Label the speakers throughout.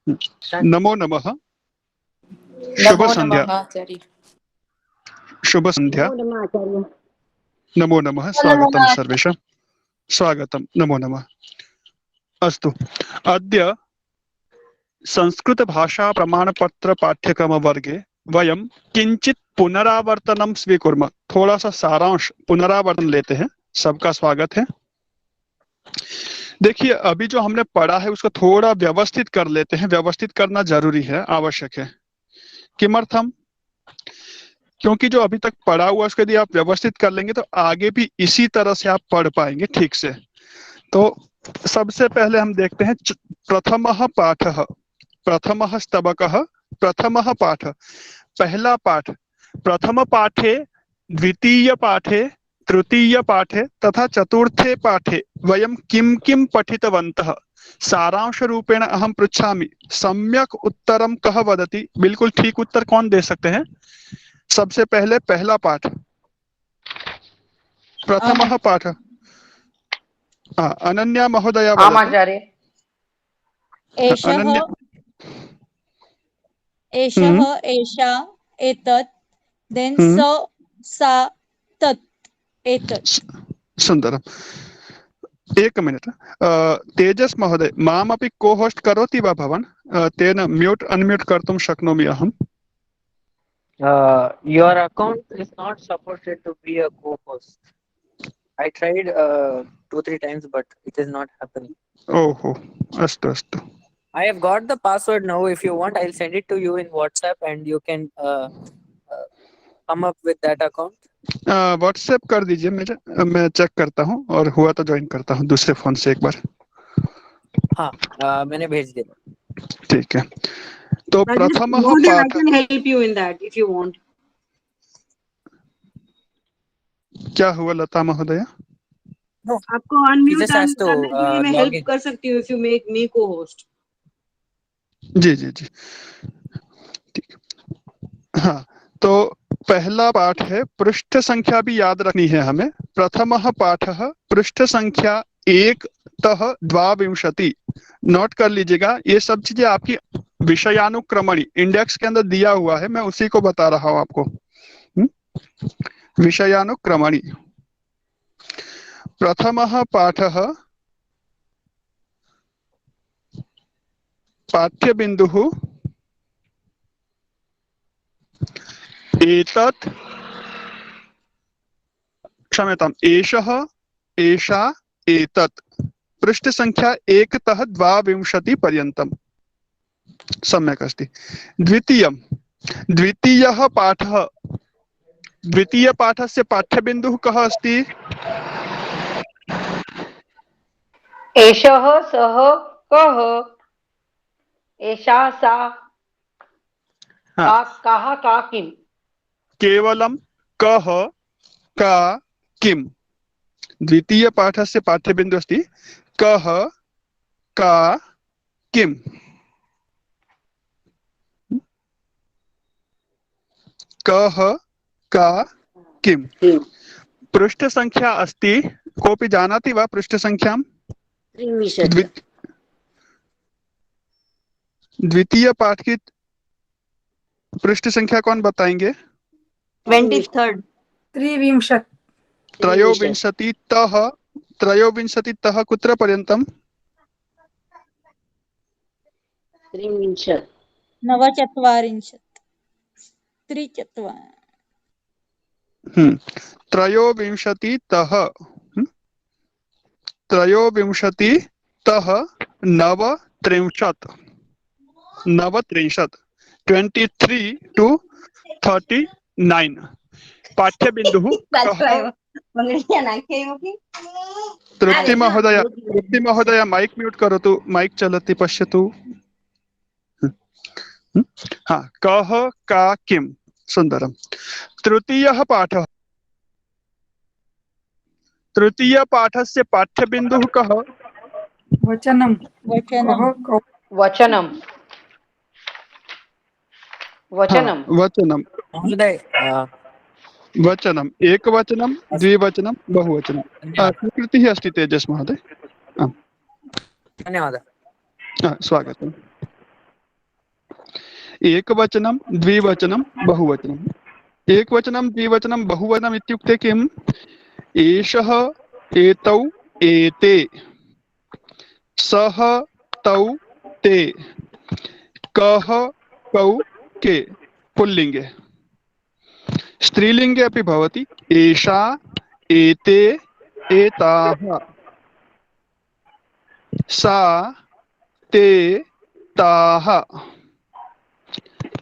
Speaker 1: नमो नमः। शुभ
Speaker 2: नमो
Speaker 1: संध्या।
Speaker 2: नमः आचार्य।
Speaker 1: शुभ संध्या।
Speaker 3: नमो नमः आचार्य।
Speaker 1: नमो नमः। स्वागतं सर्वेषां। स्वागतं। नमो नमः। अस्तु, अद्य संस्कृतभाषा प्रमाणपत्र पाठ्यक्रमवर्गे वयं किंचित पुनरावर्तनं स्वीकुर्मः। थोड़ा सा सारांश पुनरावर्तन लेते हैं। सबका स्वागत है। देखिए, अभी जो हमने पढ़ा है उसको थोड़ा व्यवस्थित कर लेते हैं। व्यवस्थित करना जरूरी है, आवश्यक है। किमर्थम? क्योंकि जो अभी तक पढ़ा हुआ उसको यदि आप व्यवस्थित कर लेंगे तो आगे भी इसी तरह से आप पढ़ पाएंगे ठीक से। तो सबसे पहले हम देखते हैं प्रथमः पाठः, प्रथमः स्तबकः, प्रथमः पाठ। पहला पाठ। प्रथम पाठे, द्वितीय पाठे, तृतीय पाठे तथा चतुर्थे पाठे वयं किं किं पठितवन्तः। सारांश रूपेण अहं पृच्छामि, सम्यक उत्तरम कः वदति। बिल्कुल ठीक उत्तर कौन दे सकते हैं? सबसे पहले पहला पाठ, प्रथमः पाठ। अनन्या महोदया वदतु।
Speaker 2: आचार्य।
Speaker 4: एषः
Speaker 1: अनन्या।
Speaker 4: एषः एषा एतत् देन् स सा तत् एतत्।
Speaker 1: सुन्दरम्। एक मिनिट। तेजस महोदय, मामपि को होस्ट करोति वा भवान्? तेन म्यूट अनम्यूट कर्तुं शक्नोमि अहम्।
Speaker 5: Your account is not supported to be a co-host. I tried 2-3 times, but it is not happening.
Speaker 1: ओहो, अस्तु अस्तु।
Speaker 5: I have got the password now. If you want, I'll send it to you in WhatsApp, and you can come up with that account.
Speaker 1: WhatsApp कर दीजिए मुझे, मैं check करता हूँ और हुआ तो ज्वाइन करता हूँ दूसरे फोन से एक बार।
Speaker 5: हाँ, मैंने भेज दिया।
Speaker 1: ठीक है। तो प्रथमः
Speaker 3: I
Speaker 1: पाठ।
Speaker 3: can help you in that if you want.
Speaker 1: क्या हुआ लता महोदया?
Speaker 5: No,
Speaker 3: आपको अनम्यूट
Speaker 5: just has to,
Speaker 3: करने के लिए मैं
Speaker 5: log
Speaker 3: हेल्प
Speaker 5: in.
Speaker 3: कर सकती हूँ if you make me co-host.
Speaker 1: जी जी जी, ठीक। हाँ, तो पहला पाठ है, पृष्ठ संख्या भी याद रखनी है हमें। प्रथमः पाठः, पृष्ठ संख्या 1 तः 22। नोट कर लीजिएगा, ये सब चीजें आपकी विषयानुक्रमणी इंडेक्स के अंदर दिया हुआ है, मैं उसी को बता रहा हूं आपको। विषयानुक्रमणी। प्रथमः पाठः, पाठ्यबिन्दुः एतत्, क्षम्यताम्, एषः, एषा, एतत्। पृष्ठ संख्या 1 तः 22 पर्यन्तम्। सम्यक् अस्ति। द्वितीयं, द्वितीयः पाठः, द्वितीय पाठस्य पाठ्यबिन्दुः कः अस्ति?
Speaker 2: एषः सः कः, एषा सा, कः का किम्।
Speaker 1: केवलं कः, का, किम्। द्वितीय पाठस्य पाठ्यबिन्दुः अस्ति कः, का, किम्। कः, का, किम्। पृष्ठ संख्या अस्ति, कोऽपि जानाति वा पृष्ठ संख्यां? द्वितीय पाठ की पृष्ठ संख्या कौन बताएंगे?
Speaker 3: 23rd.
Speaker 6: 23।
Speaker 1: त्रयोविंशतितः, त्रयोविंशतितः कुत्र पर्यन्तम्?
Speaker 4: 49 3
Speaker 1: त्रयोविंशतितः, त्रयोविंशतितः 39, 23 to 39 पाठ्यबिन्दुः कः? तृप्ति महोदय, तृप्ति महोदय माइक म्यूट करोतु, माइक चलति, पश्यतु। हाँ, कः, का, किम्। सुन्दरम्। तृतीयः पाठः, तृतीय पाठस्य पाठ्यबिन्दुः कः?
Speaker 6: वचनम।
Speaker 2: वचनम। वचनम।
Speaker 1: वचनम।
Speaker 5: महोदय,
Speaker 1: वचनम्, एकवचनं, द्विवचनं, बहुवचनं। स्वीकृतिः अस्ति तेजस महोदय।
Speaker 5: धन्यवादः।
Speaker 1: स्वागतम्। एकवचनं द्विवचनं बहुवचनम्। एकवचनं द्विवचनं बहुवचनम् इत्युक्ते किम्? एषः एतौ एते, सः तौ ते, कः कौ के पुल्लिङ्गे। स्त्रीलिङ्गे अपि भवति एषा एते एताः, सा ते ताः,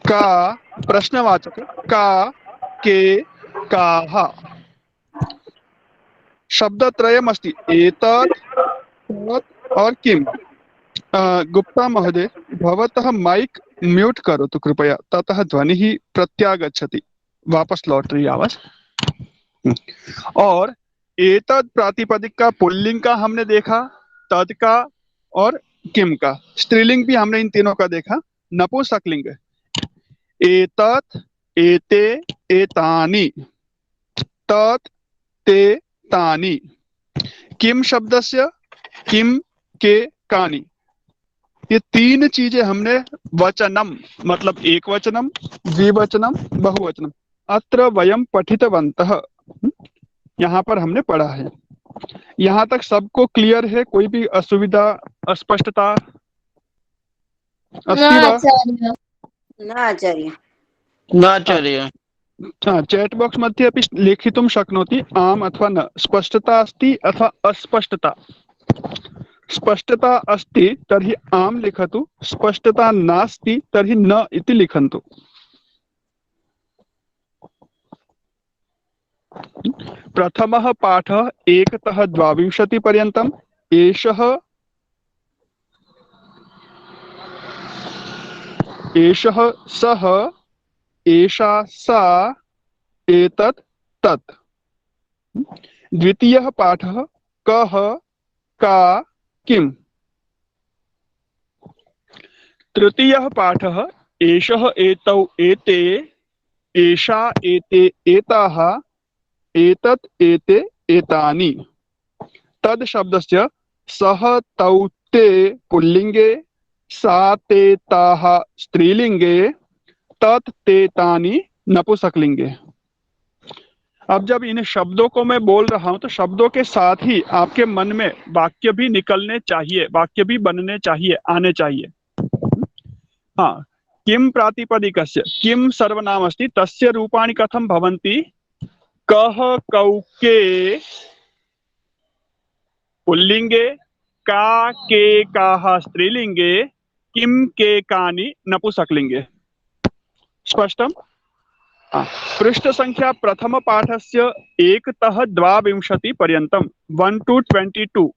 Speaker 1: का प्रश्नवाचक का के काः। शब्दत्रयमस्ति एतत् तत् और किम्। गुप्ता महोदय भवतः माइक म्यूट करोतु कृपया, ततः ध्वनिः प्रत्यागच्छति, वापस लौट रही आवाज। और एतत् प्रातिपदिक का पुल्लिंग का हमने देखा, तद का और किम का। स्त्रीलिंग भी हमने इन तीनों का देखा। नपुंसकलिंग एतत् एते एतानि, तत् ते तानि। किम शब्दस्य किम के कानि, ये तीन चीजें हमने वचनम मतलब एक वचनम द्विवचनम बहुवचनम अत्र वयम पठितवन्तः। यहाँ पर हमने पढ़ा है। यहाँ तक सबको क्लियर है? कोई भी असुविधा अस्पष्टता अस्ति वा?
Speaker 2: न आचार्य।
Speaker 5: नाचार्य।
Speaker 1: चैट बॉक्स मध्ये अपि लेखितुं शक्नोति आम् अथवा न। स्पष्टता अस्ति अथवा अस्पष्टता। स्पष्टता अस्ति तर्हि आम् लिखतु, स्पष्टता नास्ति तर्हि न इति लिखन्तु। प्रथमः पाठः 1 तः 22 पर्यन्तम्। एषः सः एषा सा एतत् तत्। द्वितीयः पाठः कः का किम्। तृतीयः पाठः एषः एतौ एते, एषा एते एताः, एतत् एते एतानि। तद् शब्दस्य सः तौ ते पुल्लिङ्गे, सा ते ताः स्त्रीलिङ्गे, तत् ते तानि नपुंसकलिङ्गे। अब जब इन शब्दों को मैं बोल रहा हूं तो शब्दों के साथ ही आपके मन में वाक्य भी निकलने चाहिए, वाक्य भी बनने चाहिए, आने चाहिए। हाँ, किम प्रातिपदिकस्य किम सर्वनाम अस्ति तस्य रूपाणि कथं भवन्ति? कः कौ के पुल्लिङ्गे, का के काः स्त्रीलिङ्गे, किम के कानि नपुंसकलिङ्गे। स्पष्टम्? पृष्ठ संख्या प्रथम पाठस्य 1 तः 22 पर्यन्तम् 1 to 22।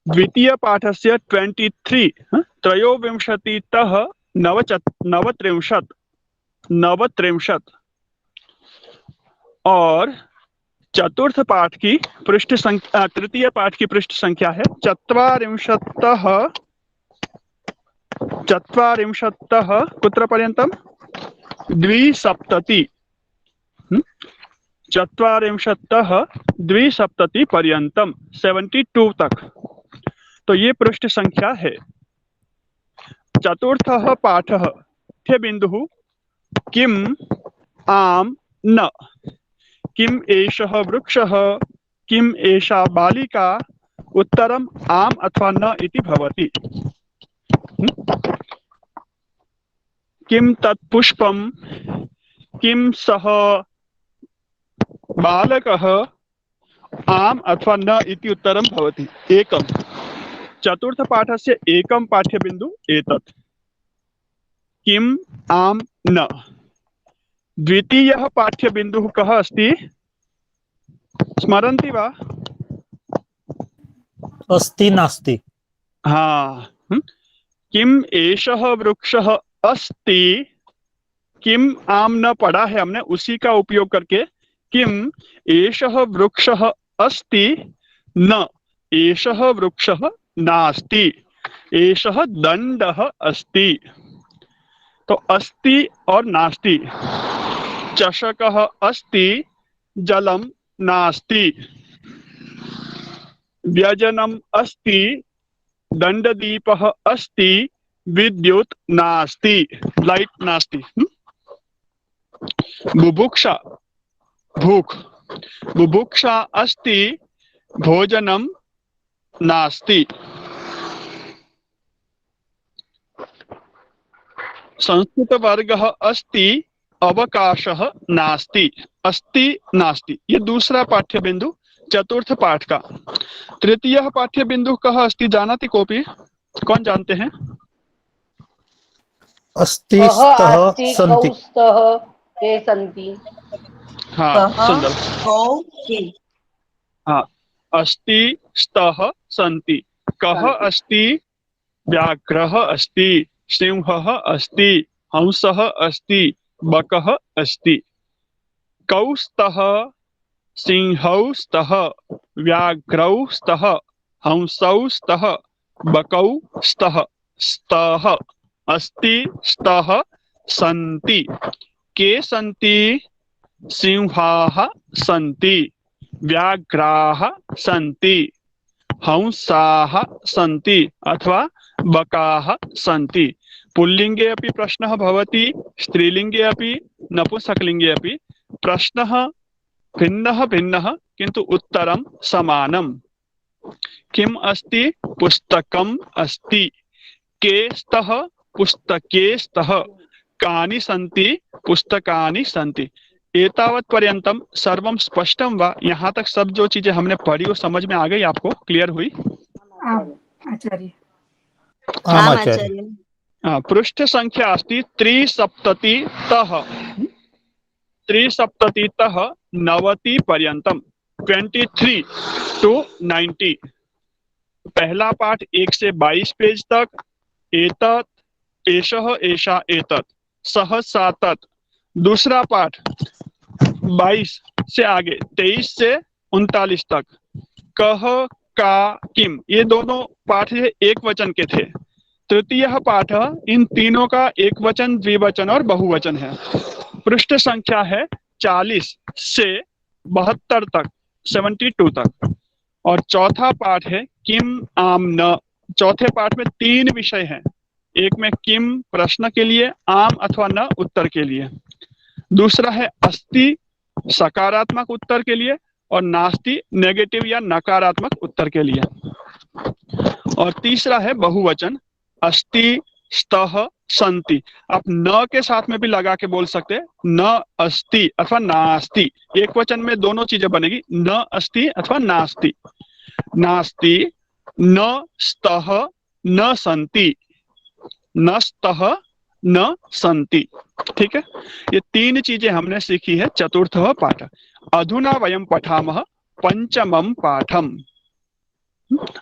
Speaker 1: द्वितीय पाठस्य 23 त्रयोविंशतितः 39 और चतुर्थ पाठ की पृष्ठ संख्या तृतीय पाठ की पृष्ठ संख्या है 40 कुत्र पर्यन्तम् 270 40 270 पर्यन्तम् 72 तक। तो ये पृष्ठ संख्या है। चतुर्थः पाठः बिंदुः किम आम न, किम एषः वृक्षः, किम एषा बालिका, उत्तरम् आम अथवा न इति भवति। किम तत् पुष्पं, किम सः बालकः, आम अथवा न इति उत्तरं भवति। एकम्। चतुर्थ पाठस्य एकं पाठ्यबिन्दु एतत् किम आम न। द्वितीयः पाठ्यबिन्दुः कः अस्ति स्मरन्ति वा?
Speaker 7: अस्ति नास्ति।
Speaker 1: हाँ, किम एषः वृक्षः अस्ति। किम आम न पढ़ा है हमने, उसी का उपयोग करके किम एषः वृक्षः अस्ति न, एषः वृक्षः नास्ति, एषः दण्डः अस्ति। तो अस्ति और नास्ति। चषकः अस्ति, जलं नास्ति। व्यजनम् अस्ति, दण्डदीपः अस्ति, विद्युत नास्ति, लाइट नास्ति। बुभुक्षा भूख, बुभुक्षा अस्ति भोजनम नास्ति। संस्कृतवर्गः अस्ति अवकाशः नास्ति, अस्ति नास्ति। ये दूसरा पाठ्य बिंदु चतुर्थ पाठ का। तृतीय पाठ्य बिंदु कः अस्ति जानाति कोऽपि? कौन जानते हैं?
Speaker 7: अस्ति स्तः सन्ति।
Speaker 8: ते सन्ति।
Speaker 1: हाँ सुंदर।
Speaker 3: कौ के
Speaker 1: हाँ, अस्ति स्तः सन्ति। कः अस्ति? व्याघ्रः अस्ति, सिंहः अस्ति, हंसः अस्ति, बकः अस्ति। कौ स्तः, सिंहौ स्तः, व्याघ्रौ स्तः, हंसौ स्तः, बकौ स्तः। स्तः अस्ति स्तः सन्ति। के सन्ति? सिंहाः सन्ति, व्याघ्राः सन्ति, हंसाः सन्ति अथवा बकाः सन्ति। पुल्लिंगे अपि प्रश्नः भवति, स्त्रीलिंगे अपि, नपुंसकलिंगे अपि। प्रश्नः भिन्नः भिन्नः किन्तु उत्तरं समानम्। किम् अस्ति? पुस्तकम् अस्ति। के स्तः? पुस्तके स्तः। कानि सन्ति? पुस्तकानि सन्ति। एतावत् पर्यन्तम सर्वं स्पष्टं वा? यहाँ तक सब जो चीजें हमने पढ़ी वो समझ में आ गई, आपको क्लियर हुई?
Speaker 6: आचार्य।
Speaker 7: आम् आचार्य।
Speaker 1: पृष्ठ संख्या अस्ति 73तः 90 पर्यन्तम, 23 to 90। पहला पाठ 1 से 22 पेज तक। एतत्, एषः, एषा, एतत्, सः, सा, तत्। दूसरा पाठ 22 से आगे 23 से 39 तक। कह, का, किम, ये दोनों पाठ एक वचन के थे। तृतीय पाठ इन तीनों का एक वचन, द्विवचन और बहुवचन है। पृष्ठ संख्या है 40 से 72 तक, 72 तक। और चौथा पाठ है किम, आम, न। चौथे पाठ में 3 विषय हैं। एक में किम प्रश्न के लिए, आम अथवा न उत्तर के लिए। दूसरा है अस्ति सकारात्मक उत्तर के लिए, और नास्ति नेगेटिव या नकारात्मक उत्तर के लिए। और तीसरा है बहुवचन, अस्ति, स्तः, सन्ति। आप न के साथ में भी लगा के बोल सकते हैं, न अस्ति अथवा नास्ति। एक वचन में दोनों चीजें बनेगी, न अस्ति अथवा नास्ति। नास्ति, न स्तः, न सन्ति, न स्तः, न सन्ति। ठीक है, ये 3 चीजें हमने सीखी है चतुर्थ पाठ। अधुना वयं पठामः पंचमं पाठम।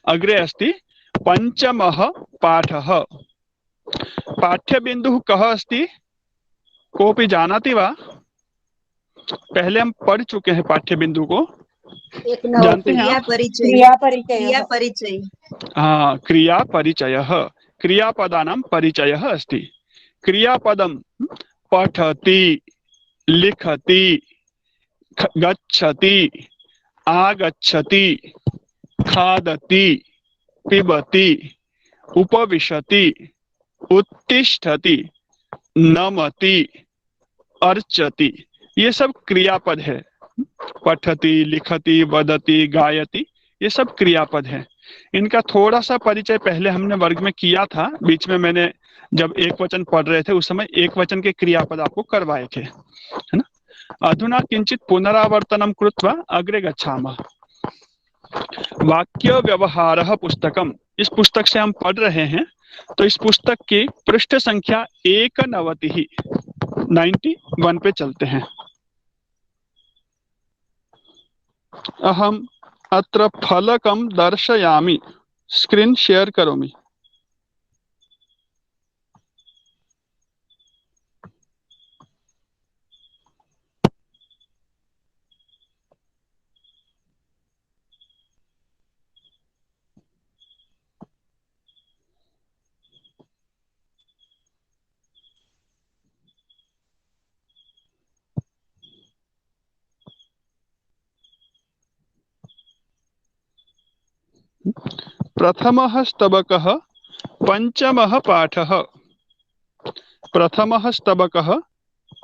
Speaker 1: अग्रे अस्ति पंचमः पाठः। पाठ्यबिन्दुः कः अस्ति? कोऽपि जानाति वा? पहले हम पढ़ चुके हैं पाठ्यबिन्दु को, जानते हैं आप?
Speaker 3: क्रिया परिचय।
Speaker 1: हाँ, क्रिया परिचयः। क्रियापदानां परिचयः अस्ति। क्रियापदं पठति, लिखति, गच्छति, आगच्छति, खादति, पिबति, उपविशति, उत्तिष्ठति, नमति, अर्चति। ये सब क्रियापद है। पठति, लिखति, वदति, गायति, ये सब क्रियापद है। इनका थोड़ा सा परिचय पहले हमने वर्ग में किया था। बीच में मैंने जब एक वचन पढ़ रहे थे उस समय एक वचन के क्रियापद आपको करवाए थे, है ना? अधुना किंचित पुनरावर्तनम कृत्वा अग्रे गच्छामः। वाक्य व्यवहारः पुस्तकम, इस पुस्तक से हम पढ़ रहे हैं। तो इस पुस्तक की पृष्ठ संख्या 91 पे चलते हैं। अहम अत्र फलकं दर्शयामि, स्क्रीन शेयर करोमि। प्रथमः स्तबकः पंचमः पाठः। प्रथमः स्तबकः,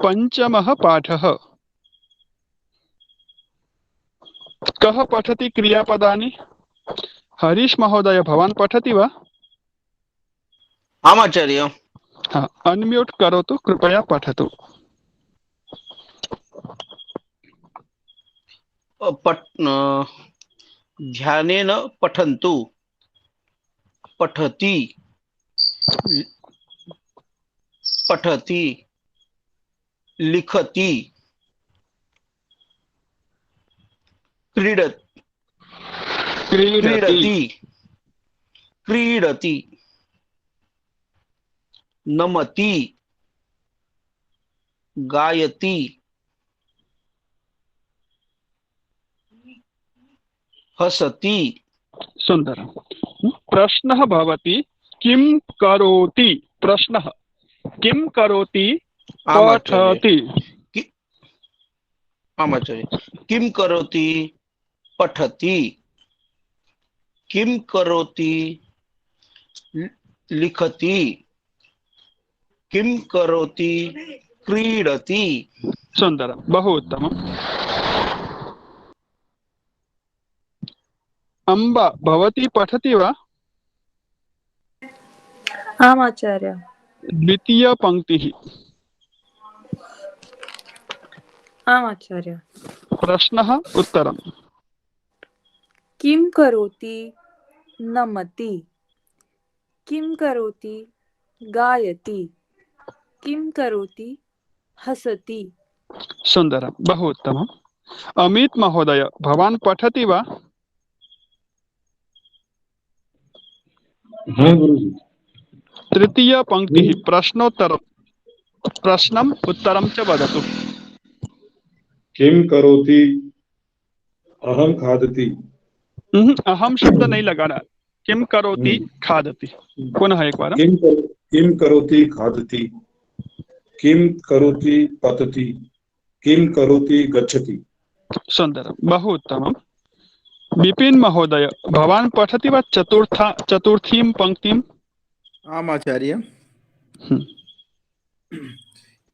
Speaker 1: पंचमः पाठः। कः पठति क्रियापदानि? हरीश महोदय, भवान् पठति वा?
Speaker 9: आम् आचार्य।
Speaker 1: हाँ, अनम्यूट करोतु, कृपया पठतु।
Speaker 9: ध्यानेन पठन्तु। पठति, पठति, लिखति, क्रीडति, क्रीडति, नमति, गायति, हसति।
Speaker 1: सुंदरम्। प्रश्नः भवति किं करोति? प्रश्नः किं करोति? पठति।
Speaker 9: आम् आचार्य। किं करोति? पठति। किं करोति? लिखति। किं करोति? क्रीडति।
Speaker 1: सुंदरम्, बहु उत्तमम्। अम्बा, भवती पठति वा?
Speaker 10: आम् आचार्य।
Speaker 1: द्वितीय पंक्तिः।
Speaker 10: आम् आचार्य।
Speaker 1: प्रश्नः उत्तरम्।
Speaker 10: किं करोति? नमति। किं करोति? गायति। किं करोति? हसति।
Speaker 1: सुंदरम्, बहु उत्तमम्। अमित महोदय, भवान् पठति वा?
Speaker 11: हाँ गुरुजी।
Speaker 1: तृतीय पंक्तिः, प्रश्नोत्तरम्। प्रश्नम् उत्तरं च वदतु।
Speaker 11: किं करोति? अहं खादति।
Speaker 1: अहम शब्द नहीं लगाना। किं करोति? खादति। पुनः एक बार।
Speaker 11: किं करोति? खादति। किं करोति? पतति। किं करोति? गच्छति।
Speaker 1: सुंदरम्, बहु उत्तमम्। विपिन महोदय, भवान् पठति वा चतुर्थीं पंक्तिम्?
Speaker 12: आम् आचार्य।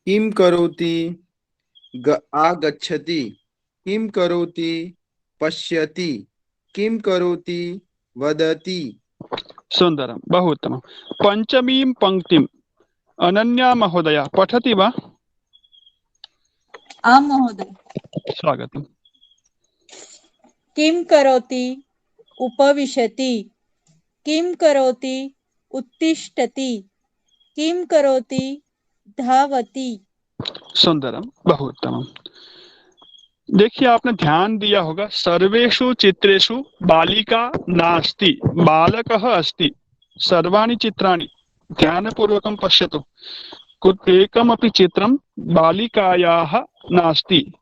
Speaker 12: किं करोति? आगच्छति। किं करोति? पश्यति। किं करोति? वदति।
Speaker 1: सुंदरम्, बहु उत्तमम्। पंचमीं पंक्तिम् अनन्या महोदया पठति वा?
Speaker 4: आम् महोदय।
Speaker 1: स्वागतम्।
Speaker 4: किं करोति? उपविशति। किं करोति? उत्तिष्ठति। किं करोति? धावति।
Speaker 1: सुंदरम, बहुत उत्तम। देखिए, आपने ध्यान दिया होगा, सर्वेषु चित्रेषु बालिका नास्ति, बालकः अस्ति। सर्वाणि चित्राणि ध्यानपूर्वकं पश्यतु। एकमपि चित्रं बालिकायाः नास्ति।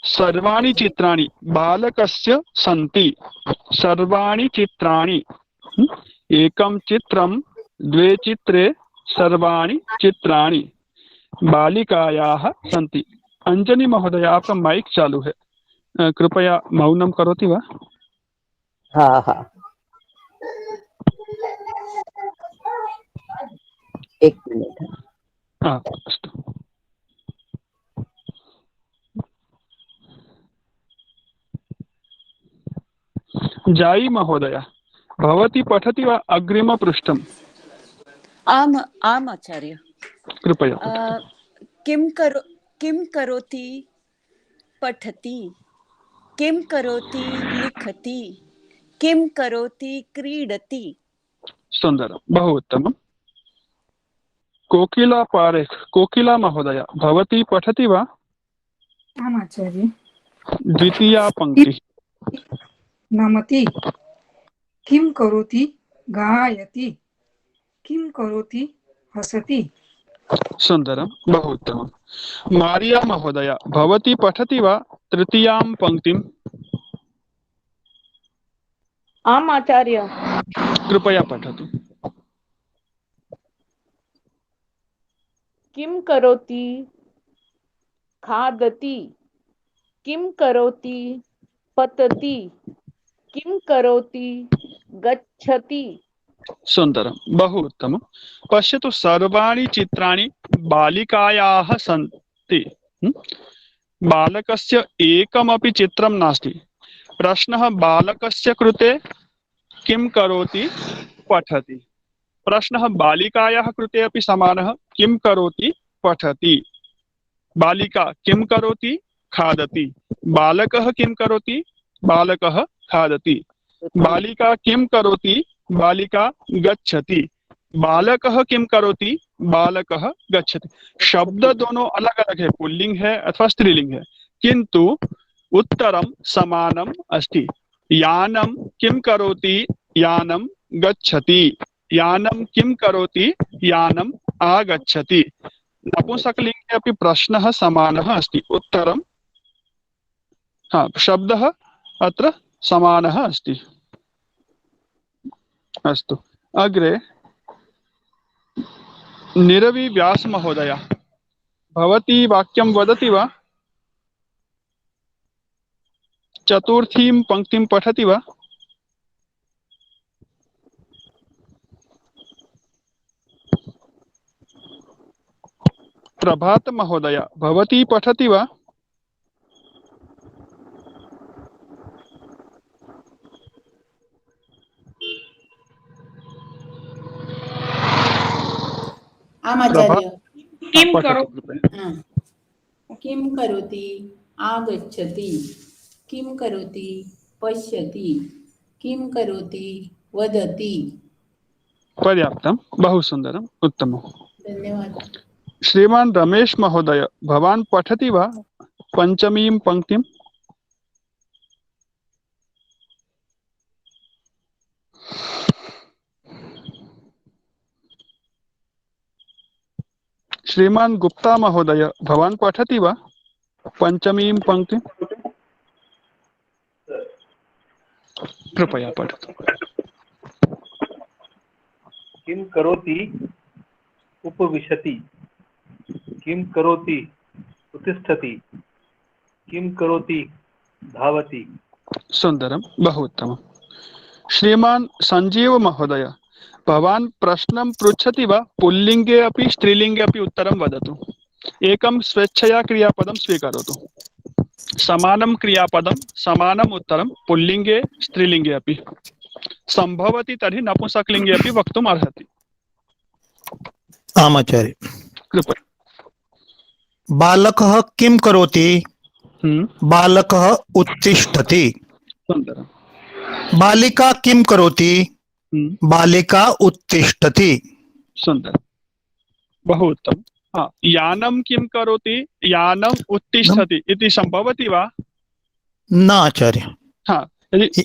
Speaker 1: सर्वाणि चित्राणि बालकस्य सन्ति। सर्वाणि चित्राणि। एकं चित्रं, द्वे चित्रे, सर्वाणि चित्राणि बालिकायाः सन्ति। अंजनी महोदय, आपका माइक चालू है, कृपया मौनं करोति वा?
Speaker 13: हाँ हाँ, एक मिनट।
Speaker 1: हाँ, अस्तु। जाई महोदय, भवती पठति वा अग्रिमपृष्ठम्?
Speaker 14: आम् आम् आचार्य।
Speaker 1: कृपया।
Speaker 14: किं करोति? पठति। किं करोति? लिखति। किं करोति? क्रीडति।
Speaker 1: सुंदरं, बहु उत्तमम्। कोकिला पारेख, कोकिला महोदय, भवती पठति वा?
Speaker 6: आम् आचार्य।
Speaker 1: द्वितीया पंक्ति।
Speaker 6: नमति। किं करोति? गायति। किं करोति? हसति।
Speaker 1: सुंदरं, बहु उत्तमम्। मारिया महोदय, भवती पठति वा तृतीयां पंक्तिम्?
Speaker 8: आम् आचार्य।
Speaker 1: कृपया पठतु।
Speaker 8: किं करोति? खादति। किं करोति? पतति। किं करोति? गच्छति।
Speaker 1: सुन्दरं, बहु उत्तमं। पश्यतु, सर्वाणि चित्राणि बालिकायाः सन्ति। बालकस्य एकमपि चित्रं नास्ति। प्रश्नः बालकस्य कृते किं करोति, पठति। प्रश्नः बालिकायाः कृते अपि समानः, किं करोति, पठति। बालिका किं करोति, खादति। बालकः किं करोति, बालकः खादति। बालिका किं करोति, बालिका गच्छति। बालकः किं करोति, बालकः गच्छति। शब्द दोनों अलग अलग है, पुल्लिंग है अथवा स्त्रीलिंग है, किंतु उत्तरम समानम अस्ति। यानम किं करोति, यानम गच्छति। यानम किं करोति, यानम आगच्छति। नपुंसकलिंगे अपि प्रश्नः समानः अस्ति, उत्तरं शब्दः अत्र समानः अस्ति। अस्तु, अग्रे निरवि व्यास महोदय, भवती वाक्यं वदति वा? चतुर्थीं पंक्तिं पठति वा? प्रभात महोदय, भवती पठति वा?
Speaker 15: आचार्य।
Speaker 1: किं
Speaker 15: करोति, आगच्छति। किं करोति, पश्यति। किं करोति, वदति।
Speaker 1: पर्याप्तं, बहु सुन्दरम्, उत्तमं,
Speaker 15: धन्यवादः।
Speaker 1: श्रीमान रमेश महोदय, भवान पठति वा पंचमीं पंक्तिम्? श्रीमान गुप्ता महोदय, भवान पठति वा पंचमीं पंक्तिम्? कृपया पठतु।
Speaker 16: किं करोति, उपविशति। किं करोति, उत्तिष्ठति। किं करोति, धावति।
Speaker 1: सुंदरम, बहु उत्तमम्। श्रीमान संजीव महोदय, भवान प्रश्नं पृच्छति वा? पुल्लिंगे अपि स्त्रीलिंगे अपि उत्तरं वदतु। एकं स्वेच्छया क्रियापदं स्वीकरोतु। समानं क्रियापदं, समानम् उत्तरं, पुल्लिंगे स्त्रीलिंगे अपि। संभवति तर्हि नपुंसकलिंगे अपि वक्तुम् अर्हति।
Speaker 7: आचार्य।
Speaker 1: कृपया।
Speaker 7: बालकः किं करोति? बालकः उत्तिष्ठति।
Speaker 1: सुन्दरम्।
Speaker 7: बालिका किं करोति? बालिका उत्तिष्ठति।
Speaker 1: सुन्दरम्, बहु उत्तमम्। यानं किं करोति, यानम् उत्तिष्ठति इति सम्भवति वा?
Speaker 7: न आचार्य।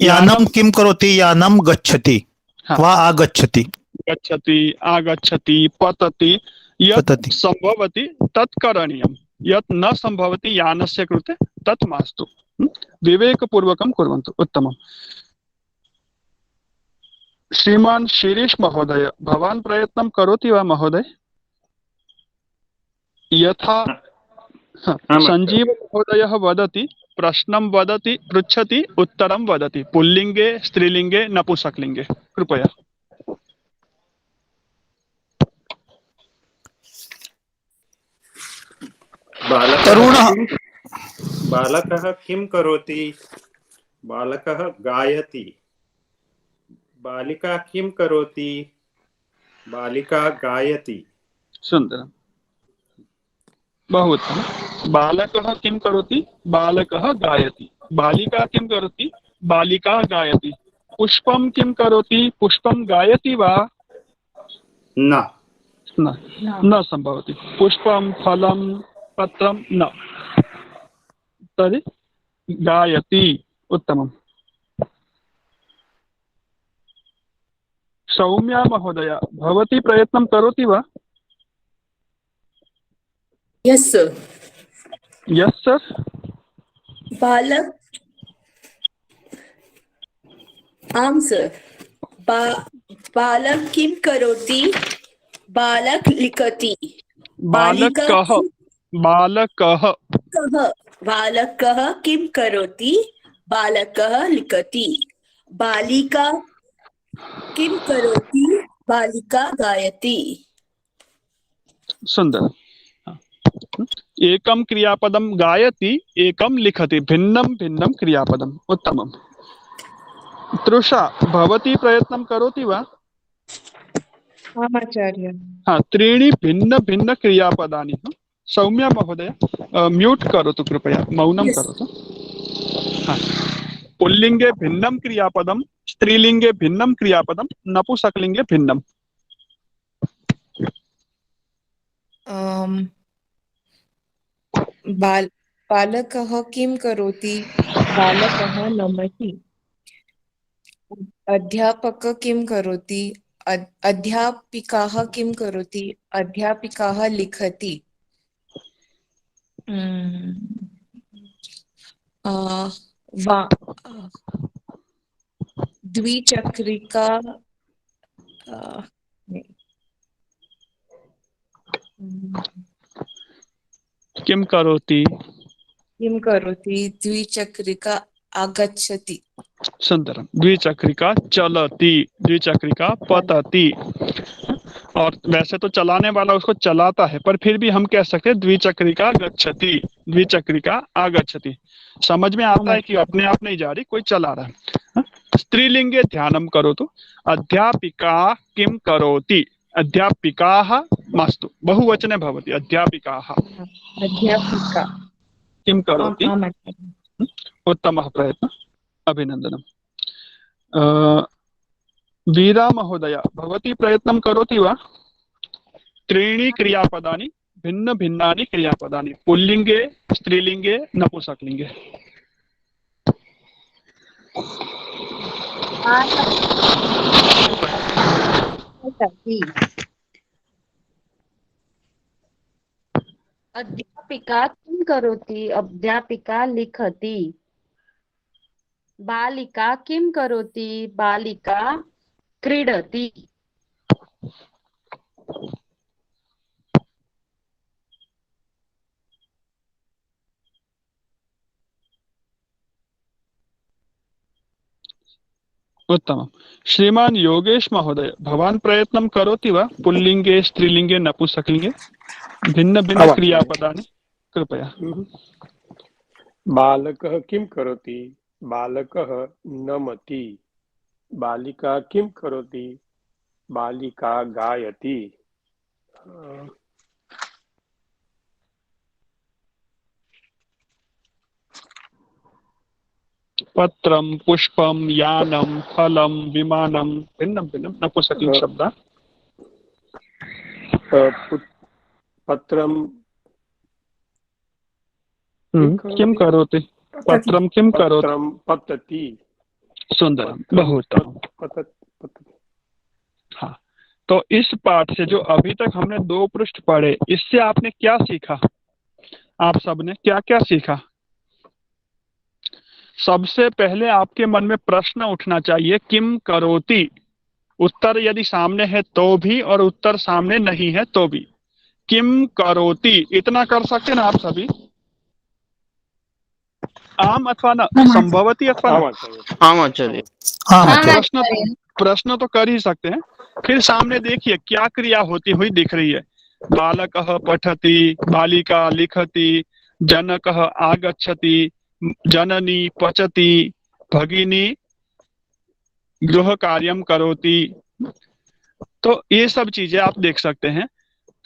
Speaker 7: यानं किं करोति, यानं गच्छति वा आगच्छति।
Speaker 1: गच्छति, आगच्छति, पतति। यत् सम्भवति तत् करणीयं, यत् न सम्भवति यानस्य कृते तत् मास्तु। विवेकपूर्वकं कुर्वन्तु। उत्तमम्। श्रीमान शिरीष महोदय, भवान प्रयत्नं करोति वा महोदय? यथा संजीव महोदयः वदति, प्रश्नं वदति, पृच्छति, उत्तरं वदति। पुल्लिंगे, स्त्रीलिंगे, नपुंसकलिंगे। कृपया।
Speaker 17: बालकः किं करोति? बालकः गायति। बालिका किं करोति? बालिका गायति।
Speaker 1: सुन्दरम्, बहु उत्तमम्। बालकः किं करोति? बालकः गायति। बालिका किं करोति? बालिका गायति। पुष्पं किं करोति? पुष्पं गायति वा? न सम्भवति। पुष्पं, फलं, पत्रं न, तर्हि गायति। उत्तमम्। सौम्या महोदय, भवती प्रयत्नं करोति वा?
Speaker 15: Yes sir.
Speaker 1: Yes sir.
Speaker 15: बालक, आम सर। बालक किं करोति? बालक लिखति।
Speaker 1: बालकः
Speaker 15: बालकः किं करोति? बालकः लिखति। बालिका किम करोति बालिका गायति।
Speaker 1: सुंदर। एकम क्रियापदम गायति, एकम लिखति, भिन्नम भिन्नम क्रियापदम। उत्तमम। तृषा भवती प्रयत्नं करोति वा?
Speaker 8: आम् आचार्य।
Speaker 1: हाँ, त्रीणि भिन्न भिन्न क्रियापदानि। सौम्या महोदय म्यूट करोतु कृपया, मौनं करोतु। हाँ, पुल्लिंगे भिन्नं क्रियापदम, स्त्रीलिंगे भिन्नं क्रियापदम, नपुंसकलिंगे भिन्नम।
Speaker 8: बालकः किं करोति? बालकः नमति। अध्यापकः किं करोति? अध्यापिका किं करोति? अध्यापिका लिखति। द्विचक्रिका
Speaker 1: किं करोति?
Speaker 8: किं करोति? द्विचक्रिका आगच्छति।
Speaker 1: सुंदरम। द्विचक्रिका चलती, द्विचक्रिका पतती। और वैसे तो चलाने वाला उसको चलाता है, पर फिर भी हम कह सकते हैं द्विचक्रिका गच्छति, द्विचक्रिका आगच्छति। समझ में आता है कि अपने आप नहीं जा रही, कोई चला रहा है। स्त्रीलिंगे ध्यानं करोतु। अध्यापिका किं करोति? अध्यापिकाः मास्तु, बहुवचने भवति। अध्यापिकाः।
Speaker 8: अध्यापिका
Speaker 1: किं करोति? उत्तमः प्रयत्नः, अभिनन्दनम्। वीरा महोदय भवती प्रयत्नं करोति वा? त्रीणि क्रियापदानि, भिन्न भिन्नानि क्रियापदानि, पुल्लिंगे, स्त्रीलिंगे, नपुंसकलिंगे।
Speaker 8: अध्यापिका किं करोति? अध्यापिका लिखति। बालिका किं करोति? बालिका क्रीडति।
Speaker 1: उत्तमम्। श्रीमान योगेश महोदय भवान प्रयत्नं करोति वा? पुल्लिंगे, स्त्रीलिंगे, नपुंसकलिंगे, भिन्न भिन्न क्रियापदानि कृपया।
Speaker 17: बालकः किं करोति? बालकः नमति। बालिका किं करोति? बालिका गायति।
Speaker 1: पत्रम, पुष्पम, यानम, फलम, विमानम, भिन्नं भिन्नं नपुंसकलिंग शब्दाः।
Speaker 17: पत्रम
Speaker 1: किं करोति? पत्रम किं करोति?
Speaker 17: पतति।
Speaker 1: सुंदरम, बहुत उत्तम। हाँ, तो इस पाठ से जो अभी तक हमने 2 पृष्ठ पढ़े, इससे आपने क्या सीखा? आप सबने क्या क्या सीखा? सबसे पहले आपके मन में प्रश्न उठना चाहिए, किम करोति। उत्तर यदि सामने है तो भी, और उत्तर सामने नहीं है तो भी। किम करोति, इतना कर सकते ना आप सभी? आम अथवा न, संभवती अथवा
Speaker 9: आम आचार्य।
Speaker 1: प्रश्न तो कर ही सकते हैं। फिर सामने देखिए क्या क्रिया होती हुई दिख रही है। बालकः पठति, बालिका लिखति, जनकः आगच्छति, जननी पचति, भगिनी गृह कार्यम करोति। तो ये सब चीजें आप देख सकते हैं।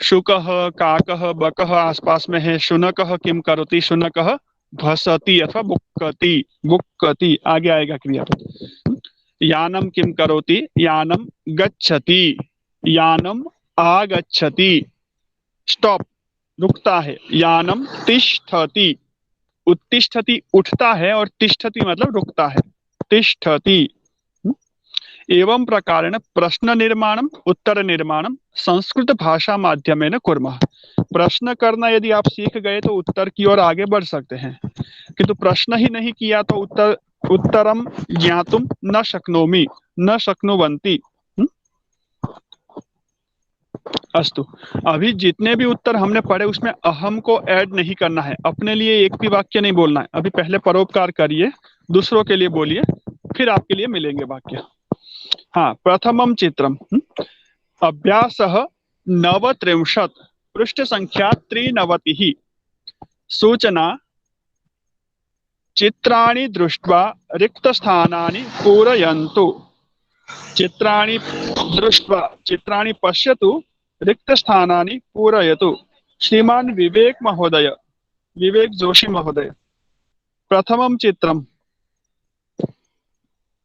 Speaker 1: शुकः, काकः, बकः आसपास में है। शुनकः किम करोति? शुनकः भसति अथवा बुक्कति, बुक्कति आगे आएगा क्रियापद। यानम किम करोति? यानम गच्छति, यानम आगच्छति, स्टॉप रुकता है। यानम तिष्ठति, उत्तिष्ठति उठता है, और तिष्ठति मतलब रुकता है, तिष्ठति। एवं प्रकारेण प्रश्न निर्माणम उत्तर निर्माणम संस्कृत भाषा माध्यमेन कुर्मः। प्रश्न करना यदि आप सीख गए तो उत्तर की ओर आगे बढ़ सकते हैं, किंतु प्रश्न ही नहीं किया तो उत्तरम ज्ञातुम न शक्नोमि, न शक्नुवन्ति। अस्तु, अभी जितने भी उत्तर हमने पढ़े उसमें अहम को ऐड नहीं करना है। अपने लिए एक भी वाक्य नहीं बोलना है। अभी पहले परोपकार करिए, दूसरों के लिए बोलिए, फिर आपके लिए मिलेंगे वाक्य। हाँ, प्रथमं चित्रम् अभ्यासः 39 पृष्ठसङ्ख्या 93 सूचना चित्राणि दृष्ट्वा रिक्तस्थानानि पूरयन्तु। चित्राणि दृष्ट्वा चित्राणि पश्यतु रिक्तस्थानानि पूरयतु। श्रीमान विवेक जोशी महोदय, प्रथमं चित्रम्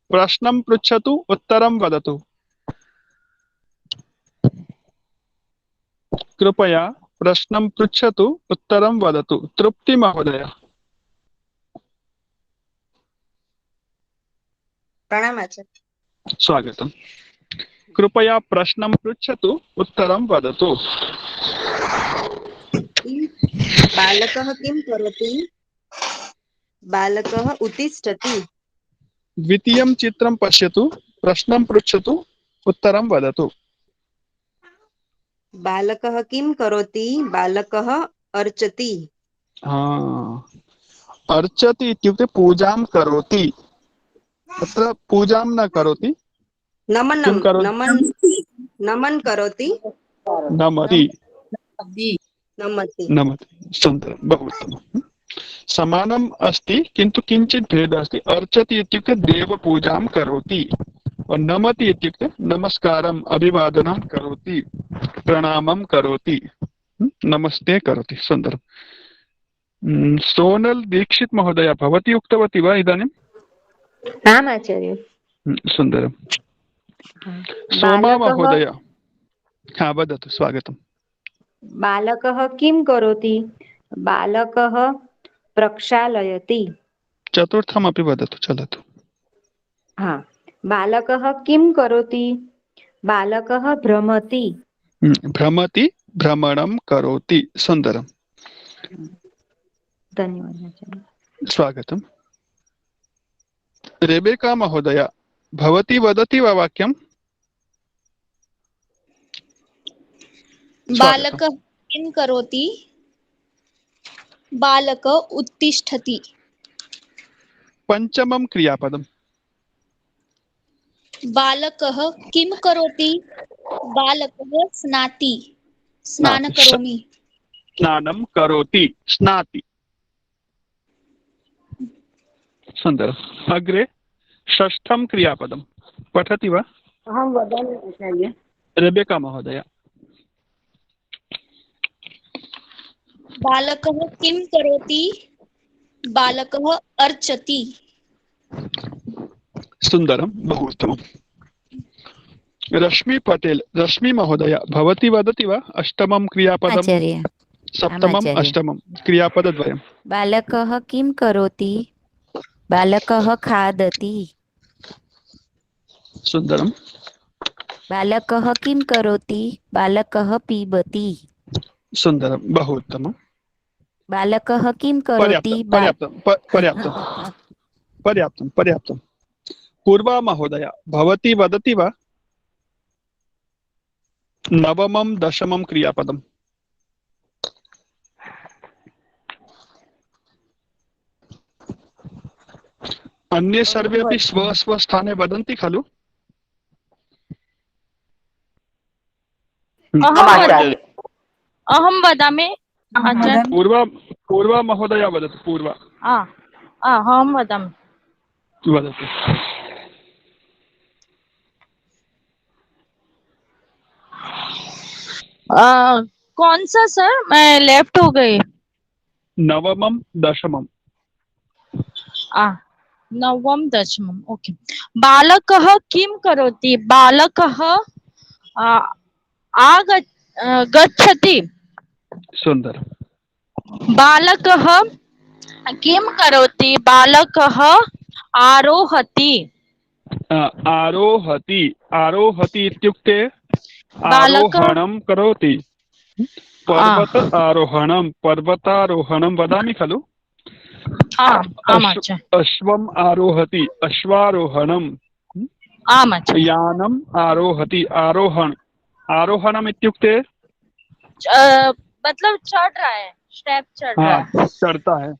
Speaker 1: प्रश्नं पृच्छतु उत्तरं वदतु। कृपया प्रश्नं पृच्छतु उत्तरं वदतु। तृप्ति महोदय।
Speaker 2: प्रणाम आचार्य।
Speaker 1: स्वागतम्। कृपया प्रश्नं पृच्छतु उत्तरं वदतु।
Speaker 2: बालकः किं करोति? बालकः उत्तिष्ठति।
Speaker 1: द्वितीयं चित्रं पश्यतु, प्रश्नं पृच्छतु उत्तरं वदतु।
Speaker 2: बालकः किं करोति? बालकः अर्चति।
Speaker 1: अर्चति इत्युक्ते पूजां करोति। तत्र पूजां न करोति,
Speaker 2: नमन करोति।
Speaker 1: नमति।
Speaker 2: नमति।
Speaker 1: नमति। सुन्दरं, बहु उत्तमम्। समानम् अस्ति किन्तु किञ्चित् भेदः अस्ति। अर्चति इत्युक्ते देवपूजां करोति और नमति इत्युक्ते नमस्कारम् अभिवादनं करोति, प्रणामं करोति, नमस्ते करोति। सुन्दरम्। सोनल दीक्षित महोदय, भवती उक्तवती वा इदानीं?
Speaker 18: आम् आचार्य।
Speaker 1: सुन्दरम्। सोमा महोदय, हाँ वदतु। स्वागतम्।
Speaker 18: बालकः किं करोति? बालकः प्रक्षालयति।
Speaker 1: चतुर्थमपि वदतु, चलतु।
Speaker 18: हाँ, बालकः किं करोति? बालकः भ्रमति।
Speaker 1: भ्रमति, भ्रमणं करोति। सुन्दरम्।
Speaker 18: धन्यवादः आचार्य।
Speaker 1: स्वागतम्। रेबेका महोदय, भवती वदति वा वाक्यम्?
Speaker 19: बालकः किं करोति? बालकः उत्तिष्ठति।
Speaker 1: पंचमं क्रियापदम्।
Speaker 19: बालकः किं करोति? बालकः स्नाति। स्नानं करोमि।
Speaker 1: स्नानं करोति, स्नाति। सुन्दरम्। अग्रे षष्ठं क्रियापदं पठति वा?
Speaker 2: अहं वदामि आचार्य।
Speaker 1: रेबेका महोदय।
Speaker 19: बालकः किं करोति? बालकः अर्चति।
Speaker 1: सुन्दरं, बहु उत्तमम्। रश्मि पटेल, रश्मि महोदय, भवती वदति वा अष्टमं क्रियापदं?
Speaker 20: आचार्य।
Speaker 1: सप्तमम् अष्टमं क्रियापदद्वयं।
Speaker 20: बालकः किं करोति? बालकः खादति।
Speaker 1: सुन्दरम्।
Speaker 20: बालकः किं करोति? बालकः पिबति।
Speaker 1: सुन्दरं, बहु उत्तमम्।
Speaker 20: बालकः किं करोति?
Speaker 1: पर्याप्तं। पूर्वा महोदय, भवती वदति वा नवमं दशमं क्रियापदम्? अन्ये सर्वे अपि स्वस्थाने वदन्ति खलु?
Speaker 8: अहं वदामि आचार्य।
Speaker 1: पूर्वा महोदय वदतु। पूर्वा।
Speaker 8: अहं वदामि।
Speaker 1: वदतु।
Speaker 8: कौन सा सर? मैं लेफ्ट हो गई।
Speaker 1: नवमं दशमं।
Speaker 8: नवम दशमम्। ओके। बालकः किं करोति? बालकः गच्छति।
Speaker 1: सुन्दरं।
Speaker 8: बालकः किं करोति? बालकः आरोहति।
Speaker 1: आरोहति इत्युक्ते आरोहणं करोति। पर्वत आरोहणं, पर्वतारोहणं वदामि खलु? अश्वम् आरोहति, अश्वारोहणं। यानम् आरोहति, आरोहणम् इत्युक्ते
Speaker 8: मतलब चढ़ रहा है, स्टेप चढ़ रहा है,
Speaker 1: चढ़ता है।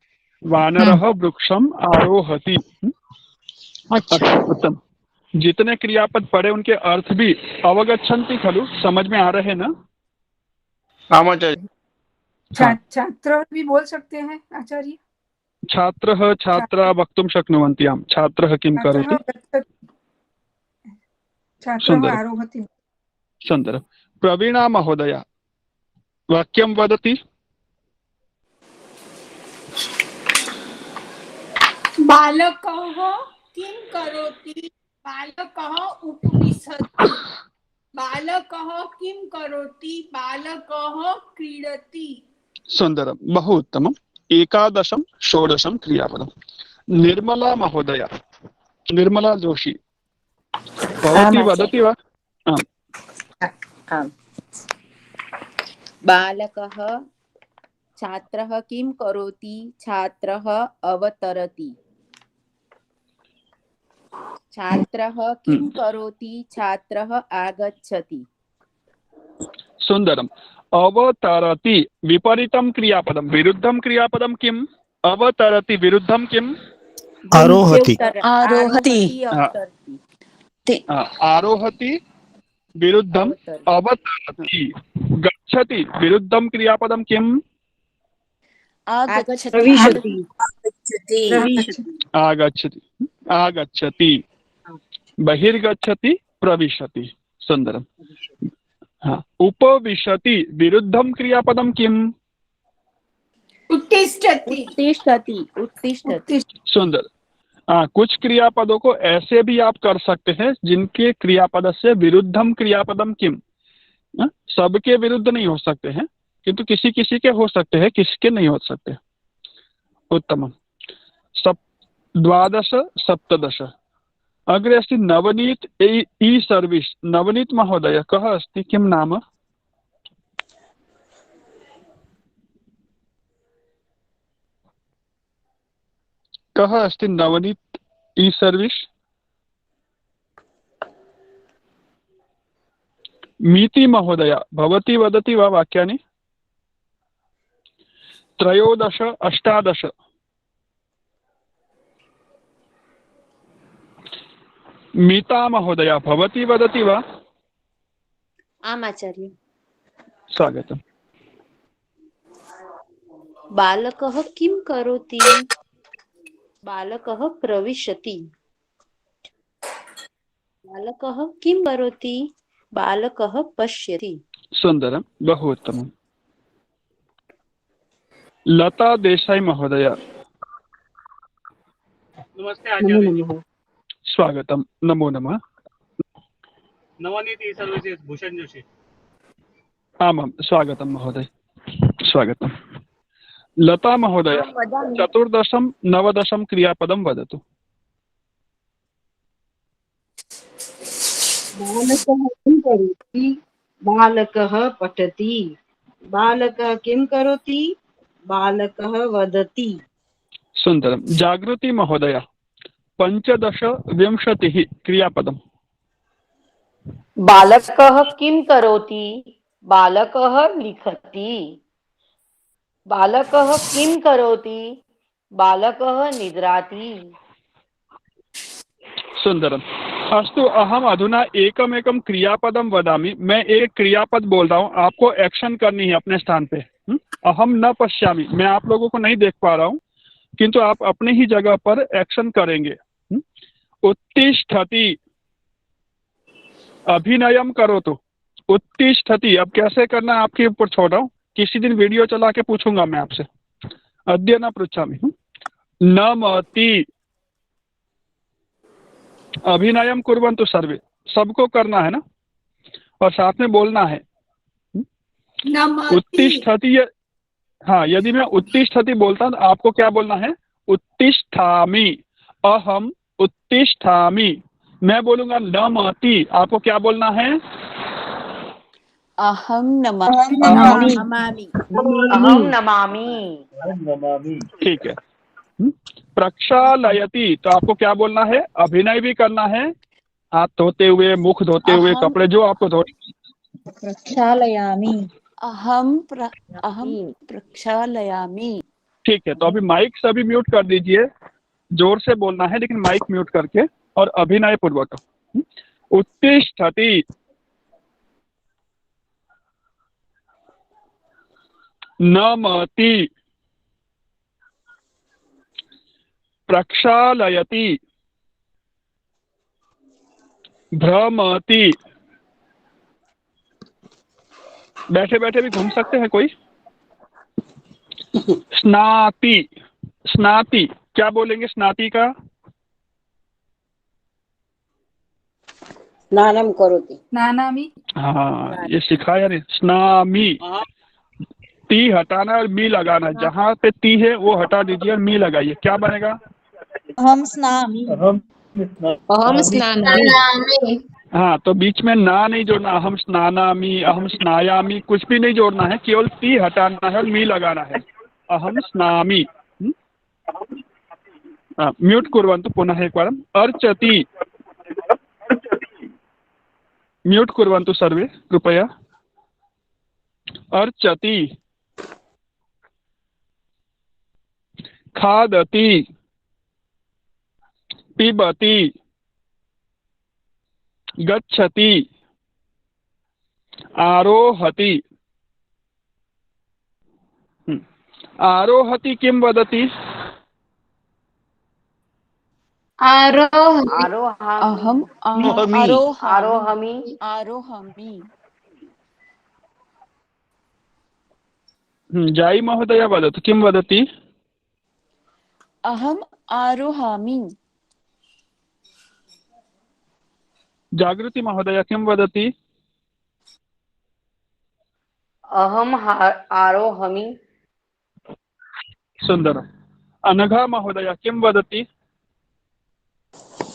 Speaker 1: वानरः वृक्षम् आरोहति। उत्तम। जितने क्रियापद पढ़े उनके अर्थ भी अवगच्छन्ति खलु, समझ में आ रहे हैं ना?
Speaker 6: छात्र भी बोल सकते हैं आचार्य।
Speaker 1: छात्रः छात्रा वक्तुं शक्नुवन्ति। आम्। छात्रः किं करोति?
Speaker 6: छात्रः आरोहति।
Speaker 1: सुन्दरं। प्रवीणा महोदया वाक्यं वदति।
Speaker 3: बालकः किं करोति? बालकः उपविशति। बालकः किं करोति? बालकः क्रीडति।
Speaker 1: सुन्दरं, बहु उत्तमम्। 11 16 क्रियापदम्। निर्मला महोदया, निर्मला जोशी भवती वदति वा?
Speaker 21: आम्। बालकः छात्रः किं करोति? छात्रः अवतरति। छात्रः किं करोति? छात्रः आगच्छति।
Speaker 1: सुन्दरम्। अवतरति विपरीतं क्रियापदं, विरुद्धं क्रियापदं किम्? अवतरति विरुद्धं किम्?
Speaker 7: आरोहति।
Speaker 1: आरोहति विरुद्धम् अवतरति। गच्छति विरुद्धं क्रियापदं किम्? आगच्छति। आगच्छति। बहिर्गच्छति प्रविशति। सुन्दरम्। उपविशति विरुद्धं क्रियापदं किम्?
Speaker 3: उत्तिष्ठति।
Speaker 1: सुंदर। कुछ क्रियापदों को ऐसे भी आप कर सकते हैं जिनके क्रियापद से विरुद्धम क्रियापदम किम, सबके विरुद्ध नहीं हो सकते हैं, किंतु किसी किसी के हो सकते हैं, किसके नहीं हो सकते। उत्तमम्। 12 17 अग्रे अस्ति नवनीत ई सर्विस। नवनीत महोदय कः अस्ति? किं नाम? कः अस्ति नवनीत ई सर्विस? मीति महोदय भवती वदति वा वाक्यानि? 13 18 मीता महोदया भवती वदति वा?
Speaker 15: आम् आचार्य।
Speaker 1: स्वागतम्।
Speaker 15: बालकः किं करोति? बालकः प्रविशति। बालकः किं करोति? बालकः पश्यति।
Speaker 1: सुन्दरं, बहु उत्तमम्। लता देसाई महोदय
Speaker 22: नमस्ते आचार्य।
Speaker 1: स्वागतम्। नमो नमः।
Speaker 22: नवनीत ई सर्विसेज भूषण जोशी।
Speaker 1: आमां स्वागतं महोदय, स्वागतम्। लता महोदय 14 19 क्रियापदं वदतु।
Speaker 2: बालकः किं करोति? बालकः पठति। बालकः किं करोति? बालकः वदति।
Speaker 1: सुन्दरं। जागृति महोदय 15 20 क्रियापदम्।
Speaker 23: बालकः किं करोति? बालकः लिखति। बालकः किं करोति? बालकः निद्राति।
Speaker 1: सुन्दरम्। अस्तु, अहम अधुना एकमेकं क्रियापदं वदामि। मैं एक क्रियापद बोल रहा हूँ, आपको एक्शन करनी है अपने स्थान पे। अहम न पश्यामि, मैं आप लोगों को नहीं देख पा रहा हूँ, किंतु आप अपने ही जगह पर एक्शन करेंगे। उत्तिष्ठति, अभिनयम करोतु। उत्तिष्ठति अब कैसे करना है आपके ऊपर छोड़ रहा हूँ, किसी दिन वीडियो चला के पूछूंगा मैं आपसे, अद्य न पृच्छामि। नमति, अभिनयम कुर्वन्तु सर्वे, सबको करना है ना, और साथ में बोलना है। उत्तिष्ठति, हाँ, यदि मैं उत्तिष्ठति बोलता हूँ आपको क्या बोलना है? उत्तिष्ठामि। अहम उत्तिष्ठामि। मैं बोलूंगा नमति, आपको क्या बोलना है?
Speaker 14: अहम नमामि।
Speaker 23: अहम नमामि।
Speaker 1: ठीक है। प्रक्षालयति, तो आपको क्या बोलना है? अभिनय भी करना है, हाथ धोते हुए, मुख धोते हुए, कपड़े जो आपको धो।
Speaker 4: प्रक्षालयामि।
Speaker 14: अहम प्रक्षालयामि।
Speaker 1: ठीक है, तो अभी माइक सभी म्यूट कर दीजिए, जोर से बोलना है लेकिन माइक म्यूट करके, और अभिनय पूर्वक। उत्तिष्ठति, नमति, प्रक्षालयति, भ्रमति। बैठे बैठे भी घूम सकते हैं कोई। स्नाति, स्नाति क्या बोलेंगे स्नाति का?
Speaker 2: स्नानं करोति।
Speaker 6: स्नानामि।
Speaker 1: हाँ, ये सिखाया नहीं। स्नामि, ती हटाना और मी लगाना। जहाँ पे ती है वो हटा दीजिए और मी लगाइए। क्या बनेगा?
Speaker 4: अहम स्नामि।
Speaker 2: अहम स्नानामि।
Speaker 1: हाँ, तो बीच में ना नहीं जोड़ना। अहम स्नानामि, अहम स्नायामि, कुछ भी नहीं जोड़ना है, केवल ती हटाना है और मी लगाना है। अहम स्नामि। म्यूट कुर्वन्तु पुनः एकवारम्। अर्चति, म्यूट कुर्वन्तु सर्वे कृपया। अर्चति, खादति, पिबति, गच्छति, आरोहति। आरोहति किं वदति?
Speaker 14: अहम
Speaker 23: आरोहमि।
Speaker 14: आरोहमि।
Speaker 1: जाई महोदय वदतु, किं वदति?
Speaker 14: अहम आरोहामि।
Speaker 1: जागृति महोदय किं वदति?
Speaker 23: अहम आरोहमि।
Speaker 1: सुन्दरम्। अनघा महोदय किं वदति?